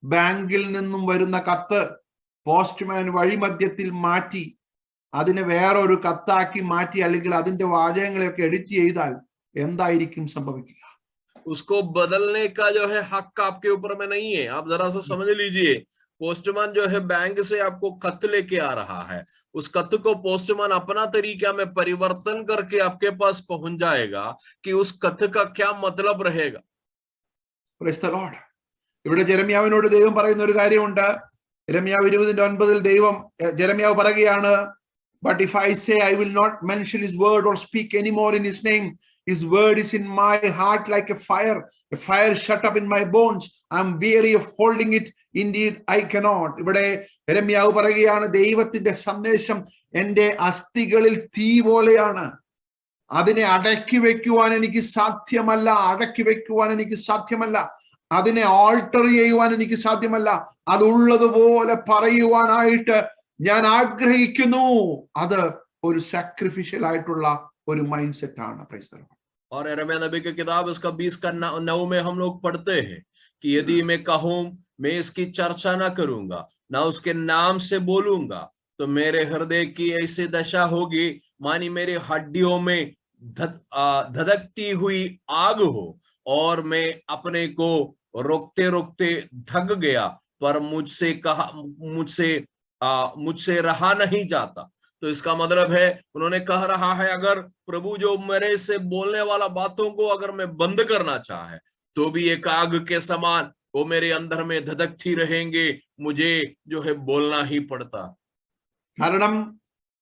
ബാങ്കിൽ നിന്നും വരുന്ന കത്ത് പോസ്റ്റ്മാൻ വഴിമധ്യത്തിൽ മാറ്റി അതിനെ വേറൊരു കത്താക്കി മാറ്റി അല്ലെങ്കിൽ അതിന്റെ വാചകങ്ങളെയൊക്കെ എഡിറ്റ് ചെയ്താൽ എന്തായിരിക്കും സംഭവിക്കുക? उसको बदलने का जो है हक आपके ऊपर में नहीं है। आप जरा सा समझ लीजिए, पोस्टमैन जो है बैंक से आपको खत लेके आ रहा है, उस खत को पोस्टमैन अपना तरीका में परिवर्तन करके आपके पास पहुंच जाएगा कि उस खत का क्या मतलब रहेगा। Praise the Lord. ഇവിടെ ജെരമ്യാവിനോട് ദൈവം പറയുന്ന ഒരു കാര്യമുണ്ട്. യെരമ്യാവ് 20:9 ദൈവം ജെരമ്യാവ് പറയുകയാണ്, but if I say I will not mention his word or speak anymore in his name, his word is in my heart like a fire shut up in my bones. I am weary of holding it, indeed I cannot. ഇവിടെ യെരമ്യാവ് പറയുകയാണ്, ദൈവത്തിന്റെ സന്ദേശം എൻ്റെ അസ്ഥികളിൽ തീ പോലെയാണ്, അതിനെ അടക്കി വെക്കുവാൻ എനിക്ക് സാധ്യമല്ല. അതിനെ ആൾട്ടർ ചെയ്യുവാൻ എനിക്ക് സാധ്യമല്ല. അതുള്ളതുപോലെ പറയുവാനായിട്ട് ഞാൻ ആഗ്രഹിക്കുന്നു. അത് ഒരു സാക്രിഫിഷ്യൽ ആയിട്ടുള്ള ഒരു മൈൻഡ് സെറ്റ് ആണ്. Price the lord. और यिर्मयाह नबी की किताब उसका 20 का 9 में हम लोग पढ़ते हैं कि यदि मैं कहूं मैं इसकी चर्चा ना करूंगा, ना उसके नाम से बोलूंगा, तो मेरे हृदय की ऐसी दशा होगी मानी मेरी हड्डियों में धधकती हुई आग हो और मैं अपने को रोकते रोकते थक गया, पर मुझसे रहा नहीं जाता। तो इसका मतलब है उन्होंने कह रहा है अगर प्रभु जो मेरे से बोलने वाला बातों को अगर मैं बंद करना चाहे तो भी एक आग के समान वो मेरे अंदर में धधकती रहेंगे, मुझे जो है बोलना ही पड़ता। കാരണം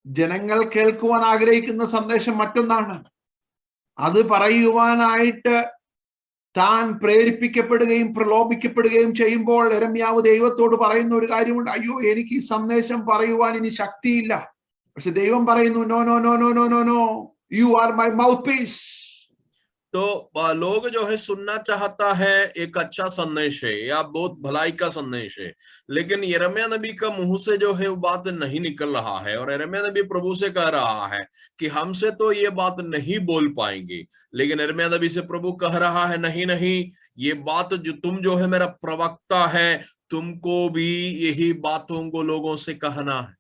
ജനങ്ങൾ കേൾക്കുവാൻ ആഗ്രഹിക്കുന്ന സന്ദേശം മറ്റൊന്നാണ്. അത് പറയുവാനായിട്ട് താൻ പ്രേരിപ്പിക്കപ്പെടുകയും പ്രലോഭിക്കപ്പെടുകയും ചെയ്യുമ്പോൾ യിരെമ്യാവ് ദൈവത്തോട് പറയുന്ന ഒരു കാര്യമുണ്ട്. അയ്യോ, എനിക്ക് ഈ സന്ദേശം പറയുവാൻ ഇനി ശക്തിയില്ല. പക്ഷെ ദൈവം പറയുന്നു, no no no no no no no, you are my mouthpiece. तो लोग जो है सुनना चाहता है एक अच्छा संदेश है या बहुत भलाई का संदेश है, लेकिन यिर्मयाह नबी का मुंह से जो है वो बात नहीं निकल रहा है। और यिर्मयाह नबी प्रभु से कह रहा है कि हमसे तो ये बात नहीं बोल पाएंगे, लेकिन यिर्मयाह नबी से प्रभु कह रहा है नहीं नहीं, ये बात जो तुम जो है मेरा प्रवक्ता है, तुमको भी यही बातों को लोगों से कहना है।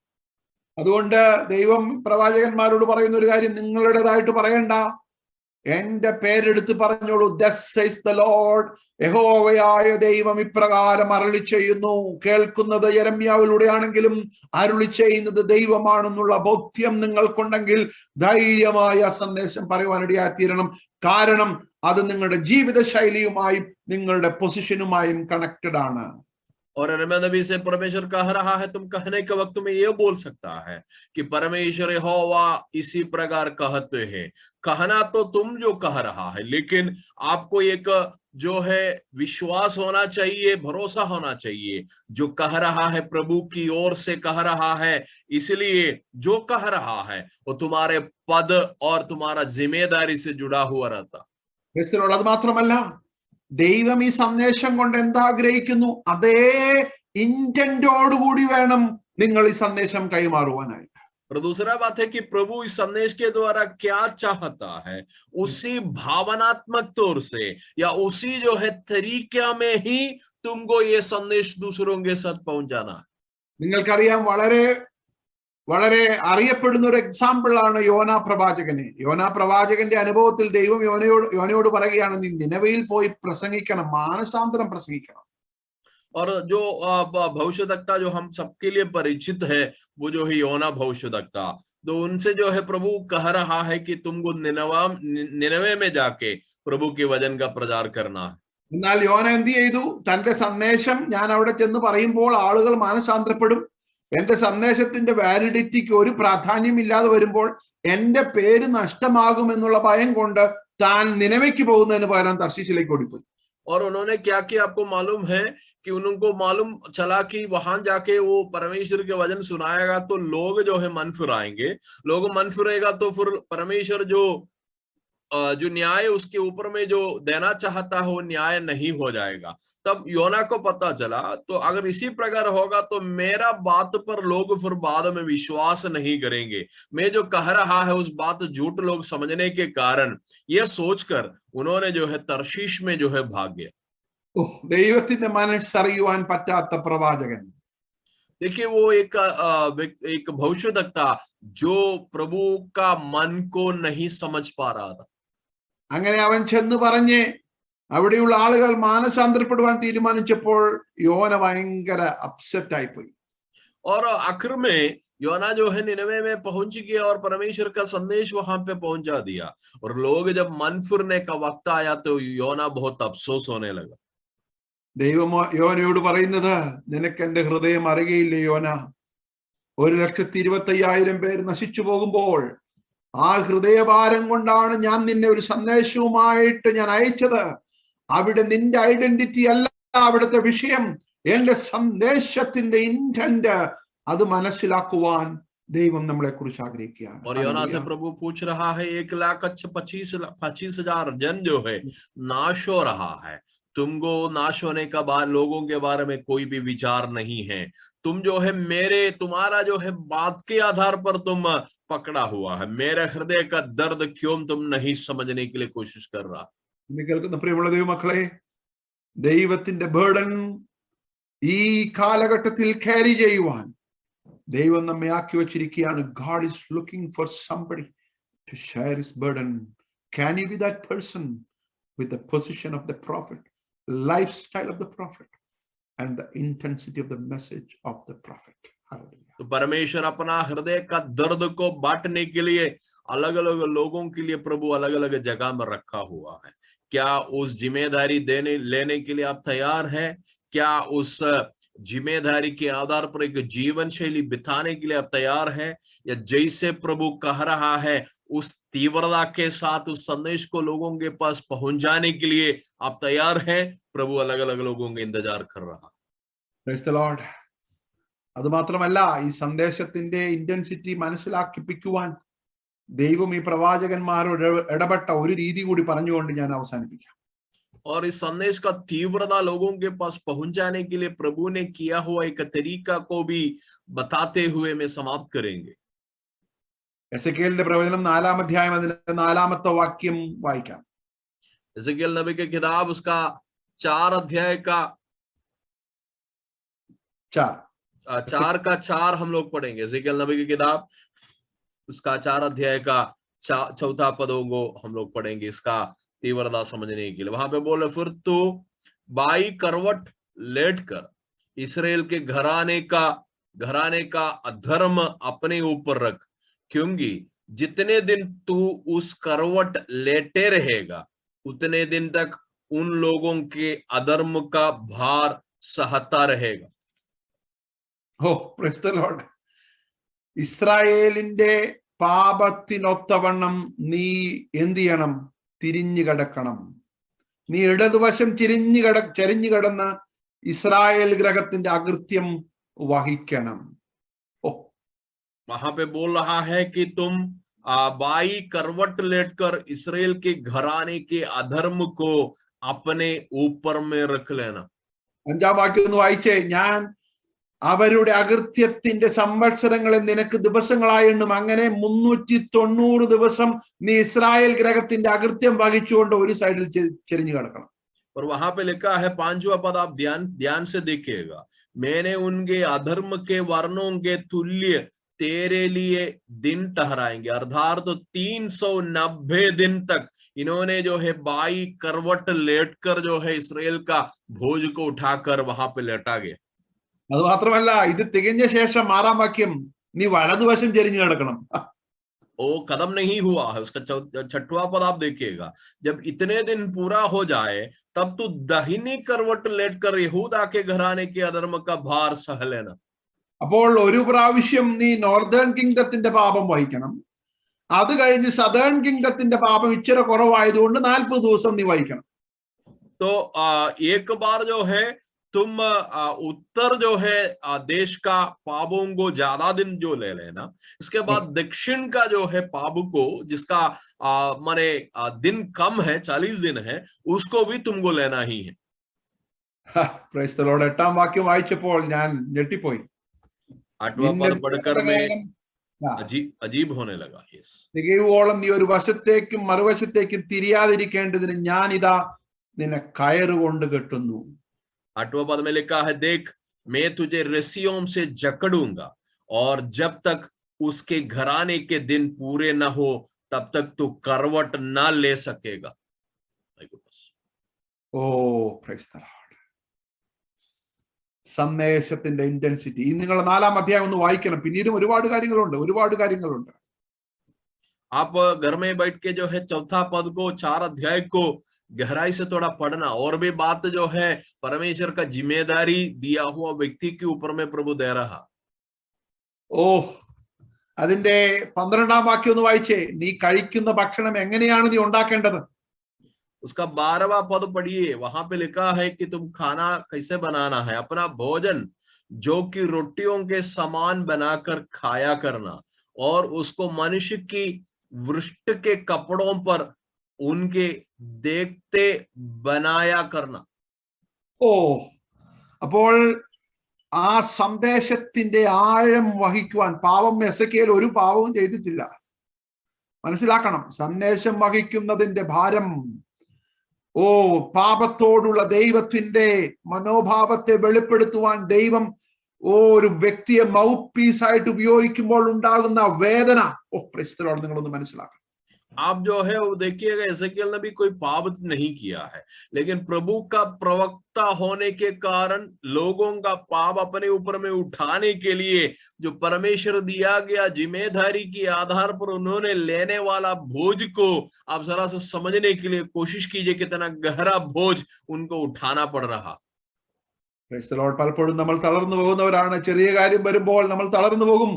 അതുകൊണ്ട് ദൈവം പ്രവാചകന്മാരോട് പറയുന്ന ഒരു കാര്യം, നിങ്ങളുടേതായിട്ട് പറയണ്ട, എന്റെ പേരെടുത്ത് പറഞ്ഞോളൂ. Thus says the Lord, യഹോവയായ ദൈവം ഇപ്രകാരം അരുളി ചെയ്യുന്നു. കേൾക്കുന്നത് യിരെമ്യാവിലൂടെയാണെങ്കിലും അരുളി ചെയ്യുന്നത് ദൈവമാണെന്നുള്ള ബോധ്യം നിങ്ങൾക്കുണ്ടെങ്കിൽ ധൈര്യമായ സന്ദേശം പറയുവാനിടയായി തീരണം. കാരണം അത് നിങ്ങളുടെ ജീവിത ശൈലിയുമായും നിങ്ങളുടെ പൊസിഷനുമായും കണക്റ്റഡ് ആണ്. और यिर्मयाह नबी से परमेश्वर कह रहा है तुम कहने के वक्त में ये बोल सकता है कि परमेश्वर यहोवा इसी प्रकार कहते हैं। कहना तो तुम जो कह रहा है, लेकिन आपको एक जो है विश्वास होना चाहिए, भरोसा होना चाहिए। जो कह रहा है प्रभु की ओर से कह रहा है, इसलिए जो कह रहा है वो तुम्हारे पद और तुम्हारा जिम्मेदारी से जुड़ा हुआ रहता। അത് മാത്രമല്ല, ദൈവം ഈ സന്ദേശം കൊണ്ട് എന്താഗ്രഹിക്കുന്നു അതേ ഇന്റന്റോടുകൂടി വേണം നിങ്ങൾ ഈ സന്ദേശം കൈമാറുവാനായിട്ട്. और दूसरा बात है कि प्रभु इस संदेश के द्वारा क्या चाहता है, उसी भावनात्मक तौर से या उसी जो है तरीका में ही तुमको ये संदेश दूसरों के साथ पहुंचाना है। നിങ്ങൾക്കറിയാം, വളരെ വളരെ അറിയപ്പെടുന്ന ഒരു എക്സാമ്പിൾ ആണ് യോനാ പ്രവാചകന്. യോനാ പ്രവാചകന്റെ അനുഭവത്തിൽ ദൈവം യോനയോട് പറയുകയാണ്, നീ നിനവയിൽ പോയി പ്രസംഗിക്കണം, മാനസാന്തരം പ്രസംഗിക്കണം. और जो भविष्यवक्ता जो हम सबके लिए परिचित है वो जो है योना भविष्यवक्ता, तो उनसे जो है प्रभु कह रहा है कि तुमको निनवे में जाके प्रभु के वचन का प्रचार करना है। എന്നാൽ യോന എന്ത് ചെയ്തു? തന്റെ സന്ദേശം ഞാൻ അവിടെ ചെന്ന് പറയുമ്പോൾ ആളുകൾ മാനസാന്തരപ്പെടും, എന്റെ സന്ദേശത്തിന്റെ വാലിഡിറ്റിക്ക് ഒരു പ്രാധാന്യം ഇല്ലാതെ വരുമ്പോൾ എന്റെ പേര് നഷ്ടമാകും എന്നുള്ള ഭയം കൊണ്ട് താൻ നിനവയ്ക്ക് പോകുന്നതിന് പകരം തർശീശിലേക്ക് ഓടിപ്പോയി. और उन्होंने क्या किया आपको मालूम है कि उनको मालूम चला कि वहां जाके वो परमेश्वर के वचन सुनाएगा तो लोग जो है मन फिराएंगे, लोग मन फिरेगा तो फिर परमेश्वर जो न्याय उसके ऊपर में जो देना चाहता है वो न्याय नहीं हो जाएगा। तब योना को पता चला तो अगर इसी प्रकार होगा तो मेरा बात पर लोग फिर बाद में विश्वास नहीं करेंगे, मैं जो कह रहा है उस बात झूठ लोग समझने के कारण ये सोचकर उन्होंने जो है तर्शीश में जो है भाग गया। ദൈവത്തിന്റെ മനസ്സറിയുവാൻ പറ്റാത്ത പ്രവാചകൻ. देखिए वो एक भविष्यवक्ता जो प्रभु का मन को नहीं समझ पा रहा था। അങ്ങനെ അവൻ ചെന്ന് പറഞ്ഞ് അവിടെയുള്ള ആളുകൾ മാനസാന്തരപ്പെടുവാൻ തീരുമാനിച്ചപ്പോൾ യോന ഭയങ്കര അപ്സെറ്റ് ആയിപ്പോയി. और आखिर में योना जो है निनवे में पहुंच गया और परमेश्वर का संदेश वहां पे पहुंचा दिया, और लोग जब मन फिरने का वक्त आया तो योना बहुत अफसोस होने लगा। ദൈവം യോനയോട് പറയുന്നത്, നിനക്ക് എന്റെ ഹൃദയം അറിയുകയില്ലേ യോന? 1,25,000 പേര് നശിച്ചു പോകുമ്പോൾ ആ ഹൃദയഭാരം കൊണ്ടാണ് ഞാൻ നിന്നെ ഒരു സന്ദേശവുമായിട്ട് ഞാൻ അയച്ചത്. അവിടെ നിന്റെ ഐഡന്റിറ്റി അല്ല അവിടുത്തെ വിഷയം, എന്റെ സന്ദേശത്തിന്റെ ഇന്റന്റ് അത് മനസ്സിലാക്കുവാൻ ദൈവം നമ്മളെ കുറിച്ച് ആഗ്രഹിക്കുകയാണ്. और योना से प्रभु पूछ रहा है 1,25,000 जन जो है नाश हो रहा है, तुमको नाश होने का लोगों के बारे में कोई भी विचार नहीं है। तुम जो है तुम्हारा जो है बात के आधार पर तुम पकड़ा हुआ है। मेरे हृदय का दर्द क्यों तुम नहीं समझने के लिए कोशिश कर रहा। ഇന്ന് കേൾക്കുന്ന പ്രിയമുള്ള ദൈവമക്കളെ, ദൈവത്തിന്റെ ബേർഡൻ ഈ കാലഘട്ടത്തിൽ ക്യാരി ചെയ്യുവാൻ ദൈവം നമ്മെ ആക്കി വച്ചിരിക്കുകയാണ്. God is looking for somebody to share his burden. Can you be that person with the position of the prophet, the lifestyle of the prophet, and the intensity of the message of the prophet? Hallelujah. तो परमेश्वर अपना हृदय का दर्द को बांटने के लिए अलग अलग लोगों के लिए प्रभु अलग अलग जगह में रखा हुआ है। क्या उस जिम्मेदारी लेने के लिए आप तैयार हैं? क्या उस जिम्मेदारी के आधार पर एक जीवन शैली बिताने के लिए आप तैयार हैं? या जैसे प्रभु कह रहा है उस तीव्रता के साथ उस संदेश को लोगों के पास पहुंचाने के लिए आप तैयार हैं? प्रभु अलग अलग लोगों का इंतजार कर रहा। Praise the Lord. അത് മാത്രമല്ല, ഈ സന്ദേശത്തിന്റെ ഇന്റൻസിറ്റി മനസ്സിലാക്കിപ്പിക്കുവാൻ ദൈവം ഈ പ്രവാചകന്മാരോട് ഇടപെട്ട ഒരു രീതി കൂടി പറഞ്ഞുകൊണ്ട് ഞാൻ അവസാനിപ്പിക്കാം. और इस संदेश का तीव्रता लोगों के पास पहुंचाने के लिए प्रभु ने किया हुआ एक तरीका को भी बताते हुए में समाप्त करेंगे। എസെക്കിയേലിന്റെ പ്രവചനം 4-ാം അധ്യായം അതിന്റെ 4-ാമത്തെ വാക്യം വായിക്കാം. एसेकियेल नबी की किताब उसका 4 अध्याय का 4 हम लोग पढ़ेंगे। एसेकियेल नबी की किताब उसका 4 अध्याय का 4 पदों को हम लोग पढ़ेंगे इसका तीव्रता समझने के लिए। वहां पे बोले, फिर तू बाई करवट लेटकर इस्राएल के घराने का अधर्म अपने ऊपर रख, क्योंकि जितने दिन तू उस करवट लेटे रहेगा उतने दिन तक उन लोगों के अधर्म का भार सहता रहेगा। Price the Lord. ഇസ്രായേലിന്റെ പാപത്തിനൊത്തവണ്ണം നീ എന്ത് ചെയ്യണം? തിരിഞ്ഞു കിടക്കണം. നീ ഇടതുവശം ചരിഞ്ഞു കിടന്ന് ഇസ്രായേൽ ഗ്രഹത്തിന്റെ അകൃത്യം വഹിക്കണം. वहां पे बोल रहा है कि तुम बाई करवट लेटकर इस्राएल के घराने के अधर्म को अपने ऊपर में रख लेना। 5-ാം വാക്യം ഒന്ന് വായിച്ചേ. ഞാൻ അവരുടെ അകൃത്യത്തിന്റെ സംവത്സരങ്ങളെ നിനക്ക് ദിവസങ്ങളായി എണ്ണും. അങ്ങനെ 390 ദിവസം നീ ഇസ്രായേൽ ഗ്രഹത്തിന്റെ അകൃത്യം വഹിച്ചുകൊണ്ട് ഒരു സൈഡിൽ ചെരിഞ്ഞു കിടക്കണം. और वहां पे लिखा है 5वां पद, आप ध्यान से देखिएगा, मैंने उनके अधर्म के वर्णों के तुल्य तेरे लिए दिन ठहराएंगे। अर्थात तो 390 दिन तक इन्होंने जो है बाई करवट लेटकर जो है इस्राएल का भोज को उठाकर वहां पे लेटा गया। അത് മാത്രമല്ല, ഇത് തികഞ്ഞ ശേഷം 6-ാം വാക്യം, നീ വലതുവശം ചെരിഞ്ഞു കിടക്കണം. वो कदम नहीं हुआ है। उसका 6वां पद आप देखिएगा, जब इतने दिन पूरा हो जाए तब तू दाहिनी करवट लेटकर यहूदा के घराने के अधर्म का भार सह लेना। അപ്പോൾ ഒരു പ്രാവശ്യം നീ നോർത്തേൺ കിങ്ഡത്തിന്റെ പാപം വഹിക്കണം. അത് കഴിഞ്ഞ് സദേൺ കിങ്ഡത്തിന്റെ പാപം ഇച്ചിരി കുറവായതുകൊണ്ട് 40 ദിവസം നീ വഹിക്കണം. तो एक बार जो है तुम उत्तर जो है देश का पापों को ज्यादा दिन जो ले लेना, इसके बाद दक्षिण का जो है पाप को जिसका माने दिन कम है, 40 दिन है, उसको भी तुमको लेना ही है। Price the Lord. 8-ാം വാക്യം വായിച്ചപ്പോൾ ഞാൻ ഞെട്ടിപ്പോയി. 8वां पद पढ़कर मैं अजीब होने लगा। തികയോളം നീ ഒരു വശത്തേക്കും മറുവശത്തേക്കും തിരിയാതിരിക്കേണ്ടതിന് ഞാൻ ഇതാ നിന്നെ കയറുകൊണ്ട് കെട്ടുന്നു. 8वां पद में लिखा है, देख मैं तुझे रस्सियों से जकड़ूंगा और जब तक उसके घराने के दिन पूरे न हो तब तक तू करवट न ले सकेगा। ഓ പ്രൈസ് ദി ലോർഡ്. സന്ദേശത്തിന്റെ ഇന്റൻസിറ്റി നിങ്ങൾ 4-ാം അധ്യായം ഒന്ന് വായിക്കണം. പിന്നീടും ഒരുപാട് കാര്യങ്ങളുണ്ട്. आप घर में बैठ के जो है 4था पद को 4 अध्याय को गहराई से थोड़ा पढ़ना। और भी बात जो है परमेश्वर का जिम्मेदारी दिया हुआ व्यक्ति के ऊपर में प्रभु दे रहा। അതിന്റെ 12-ാം വാക്യം ഒന്ന് വായിച്ചേ. നീ കഴിക്കുന്ന ഭക്ഷണം എങ്ങനെയാണ് നീ ഉണ്ടാക്കേണ്ടത്? उसका 12वां पद पढ़िए। वहां पे लिखा है कि तुम खाना कैसे बनाना है, अपना भोजन जो कि रोटियों के समान बनाकर खाया करना और उसको मनुष्य की वृष्ट के कपड़ों पर उनके देखते बनाया करना। ഓ, അപ്പോൾ ആ സന്ദേശത്തിന്റെ ആഴം വഹിക്കുവാൻ പാവം എസെക്കിയേൽ ഒരു പാവവും ചെയ്തിട്ടില്ല. മനസ്സിലാക്കണം, സന്ദേശം വഹിക്കുന്നതിന്റെ ഭാരം, ഓ, പാപത്തോടുള്ള ദൈവത്തിന്റെ മനോഭാവത്തെ വെളിപ്പെടുത്തുവാൻ ദൈവം ഒരു വ്യക്തിയെ മൗത്ത് പീസ് ആയിട്ട് ഉപയോഗിക്കുമ്പോൾ ഉണ്ടാകുന്ന വേദന, ഓ പ്രൈസ് ദി ലോർഡ്, നിങ്ങളൊന്ന് മനസ്സിലാക്കണം. आप जो है वो देखिएगा, एसेकियल ने भी कोई पाप नहीं किया है, लेकिन प्रभु का प्रवक्ता होने के कारण लोगों का पाप अपने ऊपर में उठाने के लिए जो परमेश्वर दिया गया जिम्मेदारी के आधार पर उन्होंने लेने वाला बोझ को आप जरा से समझने के लिए कोशिश कीजिए, कितना गहरा बोझ उनको उठाना पड़ रहा। Price the Lord. പലപ്പോഴും നമ്മൾ തളർന്നു പോകുന്നവരാണ്. ചെറിയ കാര്യം വരുമ്പോൾ നമ്മൾ തളർന്നു പോകും.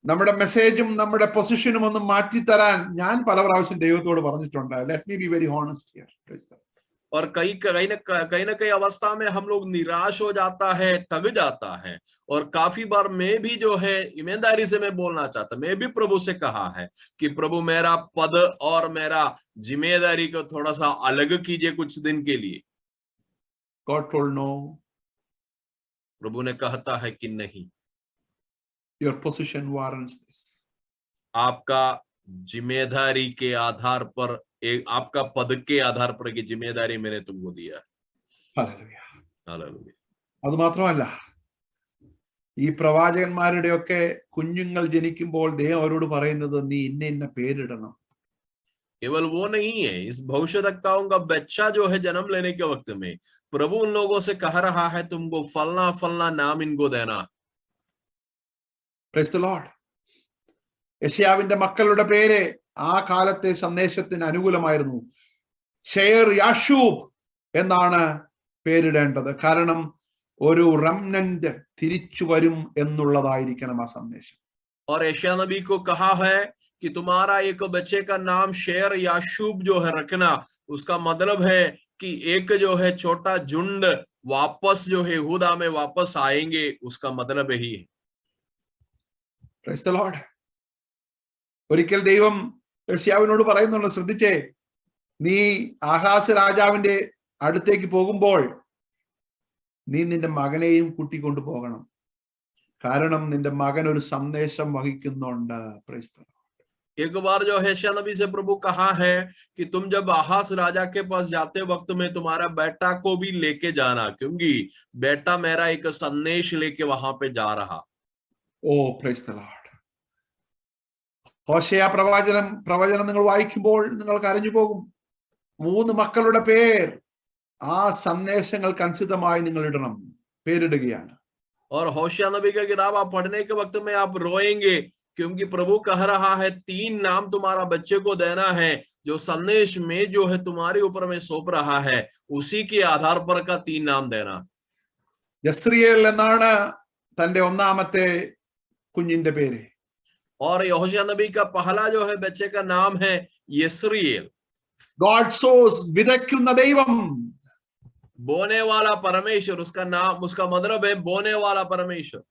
നമ്മുടെ മെസ്സേജും നമ്മുടെ പൊസിഷനും ഒന്നും മാറ്റിത്തരാൻ ഞാൻ പല പ്രാവശ്യം ദൈവത്തോട് പറഞ്ഞിട്ടുണ്ട്. Let me be very honest here. और कहीं ना कहीं अवस्था में हम लोग निराश हो जाता है, थक जाता है, और काफी बार मैं भी जो है ईमानदारी से मैं बोलना चाहता, मैं भी प्रभु से कहा है कि प्रभु मेरा पद और मेरा जिम्मेदारी को थोड़ा सा अलग कीजिए कुछ दिन के लिए। God told no. प्रभु ने कहता है कि नहीं, your position warrants this. आपका जिम्मेदारी के आधार पर, आपका पद के आधार पर की जिम्मेदारी मैंने तुमको दिया है। Hallelujah. Hallelujah. അത് മാത്രമല്ല, ഈ പ്രവാചകന്മാരുടെയൊക്കെ കുഞ്ഞുങ്ങൾ ജനിക്കുമ്പോൾ ദൈവം അവരോട് പറയുന്നത് നീ ഇന്ന ഇന്ന പേരിടണം. केवल वो नहीं है, इस भविष्यवक्ताओं का बच्चा जो है जन्म लेने के वक्त में प्रभु उन लोगों से कह रहा है तुमको फलना फलना नाम इनको देना। Praise the Lord. യെശയ്യാവിന്റെ മക്കളുടെ പേര് ആ കാലത്തെ സന്ദേശത്തിന് അനുകൂലമായിരുന്നു. ഷെയർ യാഷൂബ് എന്നാണ് പേരിടേണ്ടത്. കാരണം ഒരു റെമനന്റ് തിരിച്ചു വരും എന്നുള്ളതായിരിക്കണം ആ സന്ദേശം. और यशायाह नबी को कहा है कि तुम्हारा एक बच्चे का नाम शेर याशूब जो है रखना, उसका मतलब है कि एक जो है छोटा झुंड वापस जो है यहूदा में वापस आएंगे, उसका मतलब यही है। Praise the Lord. ഒരിക്കൽ ദൈവം യെശയ്യാവിനോട് പറയുന്നുള്ളൂ, ശ്രദ്ധിച്ചേ, നീ ആഹാസ് രാജാവിന്റെ അടുത്തേക്ക് പോകുമ്പോൾ നീ നിന്റെ മകനെയും കൂട്ടിക്കൊണ്ടു പോകണം. കാരണം നിന്റെ മകൻ ഒരു സന്ദേശം വഹിക്കുന്നുണ്ട്. Praise the Lord. एक बार जो है यशायाह नबी से प्रभु कहा है कि तुम जब आहास राजा के पास जाते वक्त में तुम्हारा बेटा को भी लेके जाना, क्योंकि बेटा मेरा एक संदेश लेके वहां पे जा रहा। ഓ പ്രൈസ് ദി ലോർഡ്. ഹോശേയ പ്രവചനം നിങ്ങൾ വായിക്കുമ്പോൾ നിങ്ങൾ കരഞ്ഞു പോകും. 3 മക്കളുടെ പേർ ആ സന്ദേശങ്ങൾക്ക് അനുസൃതമായി നിങ്ങൾ ഇടണം, പേരിടുകയാണ്. और होशिया नबी का किताब आप पढ़ने के वक्त में आप रोएंगे, क्योंकि प्रभु कह रहा है 3 नाम तुम्हारा बच्चे को देना है, जो संदेश में जो है तुम्हारे ऊपर में सौंप रहा है, उसी के आधार पर का 3 नाम देना। യസ്രിയേൽ എന്നാണ് തന്റെ ഒന്നാമത്തെ കുഞ്ഞിന്റെ പേര്. और होशिया नबी का पहला जो है बच्चे का नाम है यस्रिएल। God sows, വിതയ്ക്കുന്ന ദൈവം. बोने वाला परमेश्वर, उसका नाम, उसका मतलब है बोने वाला परमेश्वर।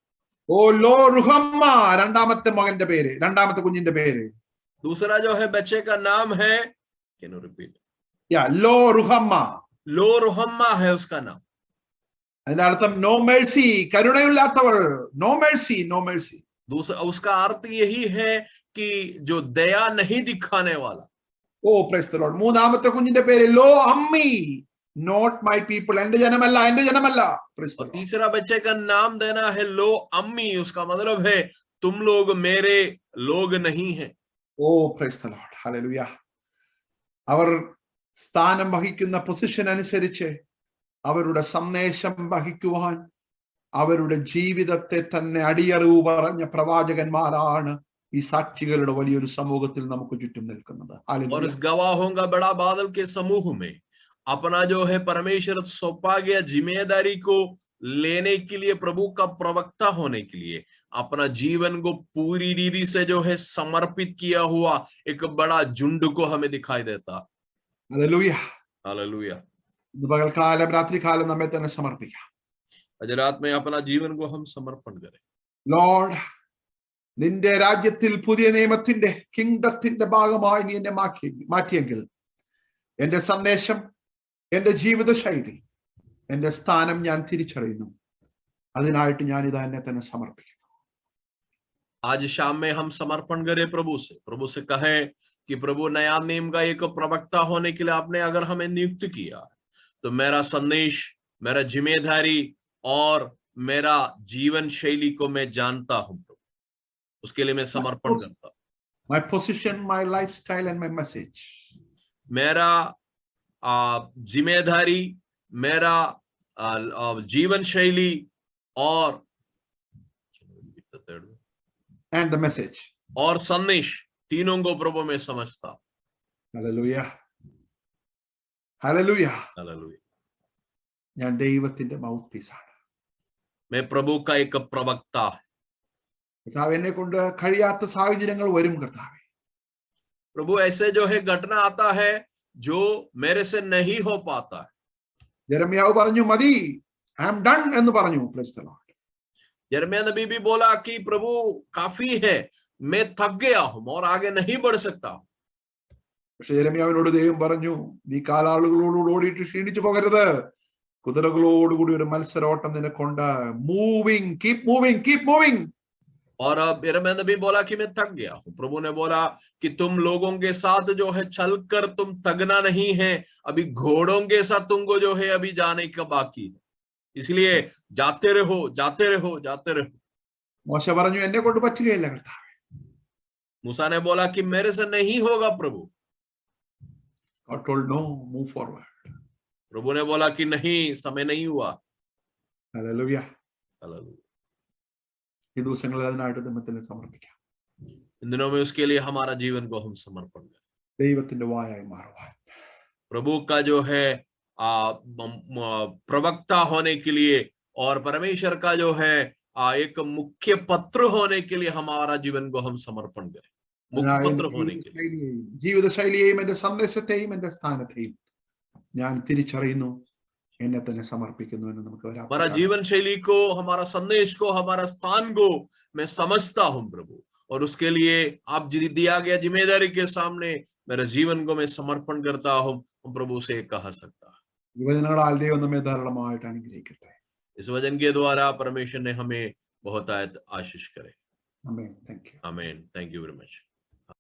ഓ ലോ റുഹമ്മ രണ്ടാമത്തെ മകന്റെ പേര്, രണ്ടാമത്തെ കുഞ്ഞിന്റെ പേര്. दूसरा जो है बच्चे का नाम है, can you repeat? Lo Ruhamah. Lo Ruhamah है उसका नाम। അതിന്റെ അർത്ഥം നോ മേഴ്സി, കരുണയില്ലാത്തവൾ. No mercy, no mercy. दूसरा उसका अर्थ यही है कि जो दया नहीं दिखाने वाला। ഓ പ്രൈസ് ദി ലോർഡ്. മൂന്നാമത്തെ കുഞ്ഞിന്റെ പേര് ലോ അമ്മി, നോട്ട് മൈ പീപ്പിൾ, എന്റെ ജനമല്ല, എന്റെ ജനമല്ല. और तीसरा बच्चे का नाम देना है लो अम्मी, उसका मतलब है तुम लोग मेरे लोग नहीं हैं। ഓ പ്രൈസ് ദി ലോർഡ്. ഹല്ലേലൂയ. അവർ സ്ഥാനം വഹിക്കുന്ന പൊസിഷൻ അനുസരിച്ച് അവരുടെ സന്ദേശം വഹിക്കുവാൻ അവരുടെ ജീവിതത്തെ തന്നെ അടിയറിവ് പറഞ്ഞ പ്രവാചകന്മാരാണ് ഈ സാക്ഷികളുടെ വലിയൊരു സമൂഹത്തിൽ നമുക്ക് ചുറ്റും നിൽക്കുന്നത്. और इस गवाहों का बड़ा बादल के समूह में अपना जो है परमेश्वर सौंपा गया जिम्मेदारी को लेने के लिए, प्रभु का प्रवक्ता होने के लिए अपना जीवन को पूरी रीति से जो है समर्पित किया हुआ एक बड़ा झुंड को हमें दिखाई देता। ഹല്ലേലൂയ. हालेलुया। പകൽക്കാലം രാത്രികാലം നമ്മെ തന്നെ സമർപ്പിക്കാം. आज रात में अपना जीवन को हम समर्पण करें। ലോർഡ്, നിന്റെ രാജ്യത്തിൽ പുതിയ നിയമത്തിന്റെ കിങ്ഡത്തിന്റെ ഭാഗമായി നീ എന്നെ മാറ്റിയെങ്കിൽ എന്റെ സന്ദേശം, എന്റെ ജീവിത ശൈലി, എന്റെ സ്ഥാനം ഞാൻ തിരിച്ചറിയുന്നു. അതിനായിട്ട് ഞാൻ ഇതാ എന്നെ തന്നെ സമർപ്പിക്കുന്നു. आज शाम में हम समर्पण करें प्रभु से कहें कि प्रभु नया नियम का एक प्रवक्ता होने के लिए आपने अगर हमें नियुक्त किया तो मेरा संदेश, मेरा जिम्मेदारी और मेरा जीवन शैली को मैं जानता हूं प्रभु, उसके लिए मैं समर्पण करता हूं. My position, my lifestyle and my message. मेरा जिम्मेदारी, मेरा जीवन शैली और And the message. और संदेश, तीनों को प्रभु में समझता. Hallelujah. Hallelujah. Hallelujah. ഞാൻ ദൈവത്തിന്റെ മൗത്ത് പീസാണ്. मैं प्रभु का एक प्रवक्ता है. കർത്താവ് എന്നെ കൊണ്ട് കഴിയാത്ത സാഹചര്യങ്ങൾ വരും കർത്താവേ. प्रभु ऐसे जो है घटना आता है जो मेरे से नहीं हो पाता है. യെരമ്യാവ് പറഞ്ഞു മതി, I am done എന്ന് പറഞ്ഞു. Praise the Lord. यिर्मयाह नबी भी बोला कि प्रभु काफी है, मैं थक गया हूं और आगे नहीं बढ़ सकता. പക്ഷെ യെരമ്യാവിനോട് ദൈവം പറഞ്ഞു, നീ കാലാളുകളോട് ഓടിയിട്ട് ക്ഷീണിച്ചു പോകരുത്, കുതിരകളോടുകൂടി ഒരു മത്സരോട്ടം നിനക്കുണ്ട്. Moving, keep moving, keep moving. और अब यिर्मयाह नबी बोला कि मैं थक गया हूं. प्रभु ने बोला कि तुम लोगों के साथ जो है चलकर तुम थकना नहीं है, अभी घोड़ों के साथ तुमको जो है अभी जाने का बाकी है, इसलिए जाते रहो, जाते रहो, जाते रहो. മോശ പറഞ്ഞു, എന്നെ കൊണ്ട് പറ്റുകയില്ല കർത്താവേ. मूसा ने बोला कि मेरे से नहीं होगा प्रभु. God told no, move forward. प्रभु ने बोला कि नहीं, समय नहीं हुआ. Hallelujah. Hallelujah. ഈ ദിവസങ്ങളിൽ അതിനായിട്ട് ദൈവത്തിന് സമർപ്പിക്കാം. इन दिनों में उसके लिए हमारा जीवन को हम समर्पण करें. ദൈവത്തിന്റെ വായായി മാറുവാൻ, प्रभु का जो है प्रवक्ता होने के लिए और परमेश्वर का जो है एक मुख्य पत्र होने के लिए हमारा जीवन को हम समर्पण करें. मुख्य पत्र होने के लिए ജീവിതശൈലിയെയും എന്റെ സന്ദേശത്തെയും എന്റെ സ്ഥാനത്തെയും ഞാൻ തിരിച്ചറിയുന്നു, എന്നെ തന്നെ സമർപ്പിക്കുന്നു എന്ന് നമുക്ക് हमारा जीवन शैली को, हमारा संदेश को, हमारा स्थान को मैं समझता हूं प्रभु, और उसके लिए आप दिया गया जिम्मेदारी के सामने मेरे जीवन को मैं समर्पण करता हूं. हम प्रभु से कह सकता है. യുവജനങ്ങളാൽ ദൈവം നമ്മെ ധാരാളമായിട്ട് അനുഗ്രഹിക്കട്ടെ. इस वचन के द्वारा परमेश्वर ने हमें बहुत आशीष करे. Amen. Thank you. Amen. Thank you very much.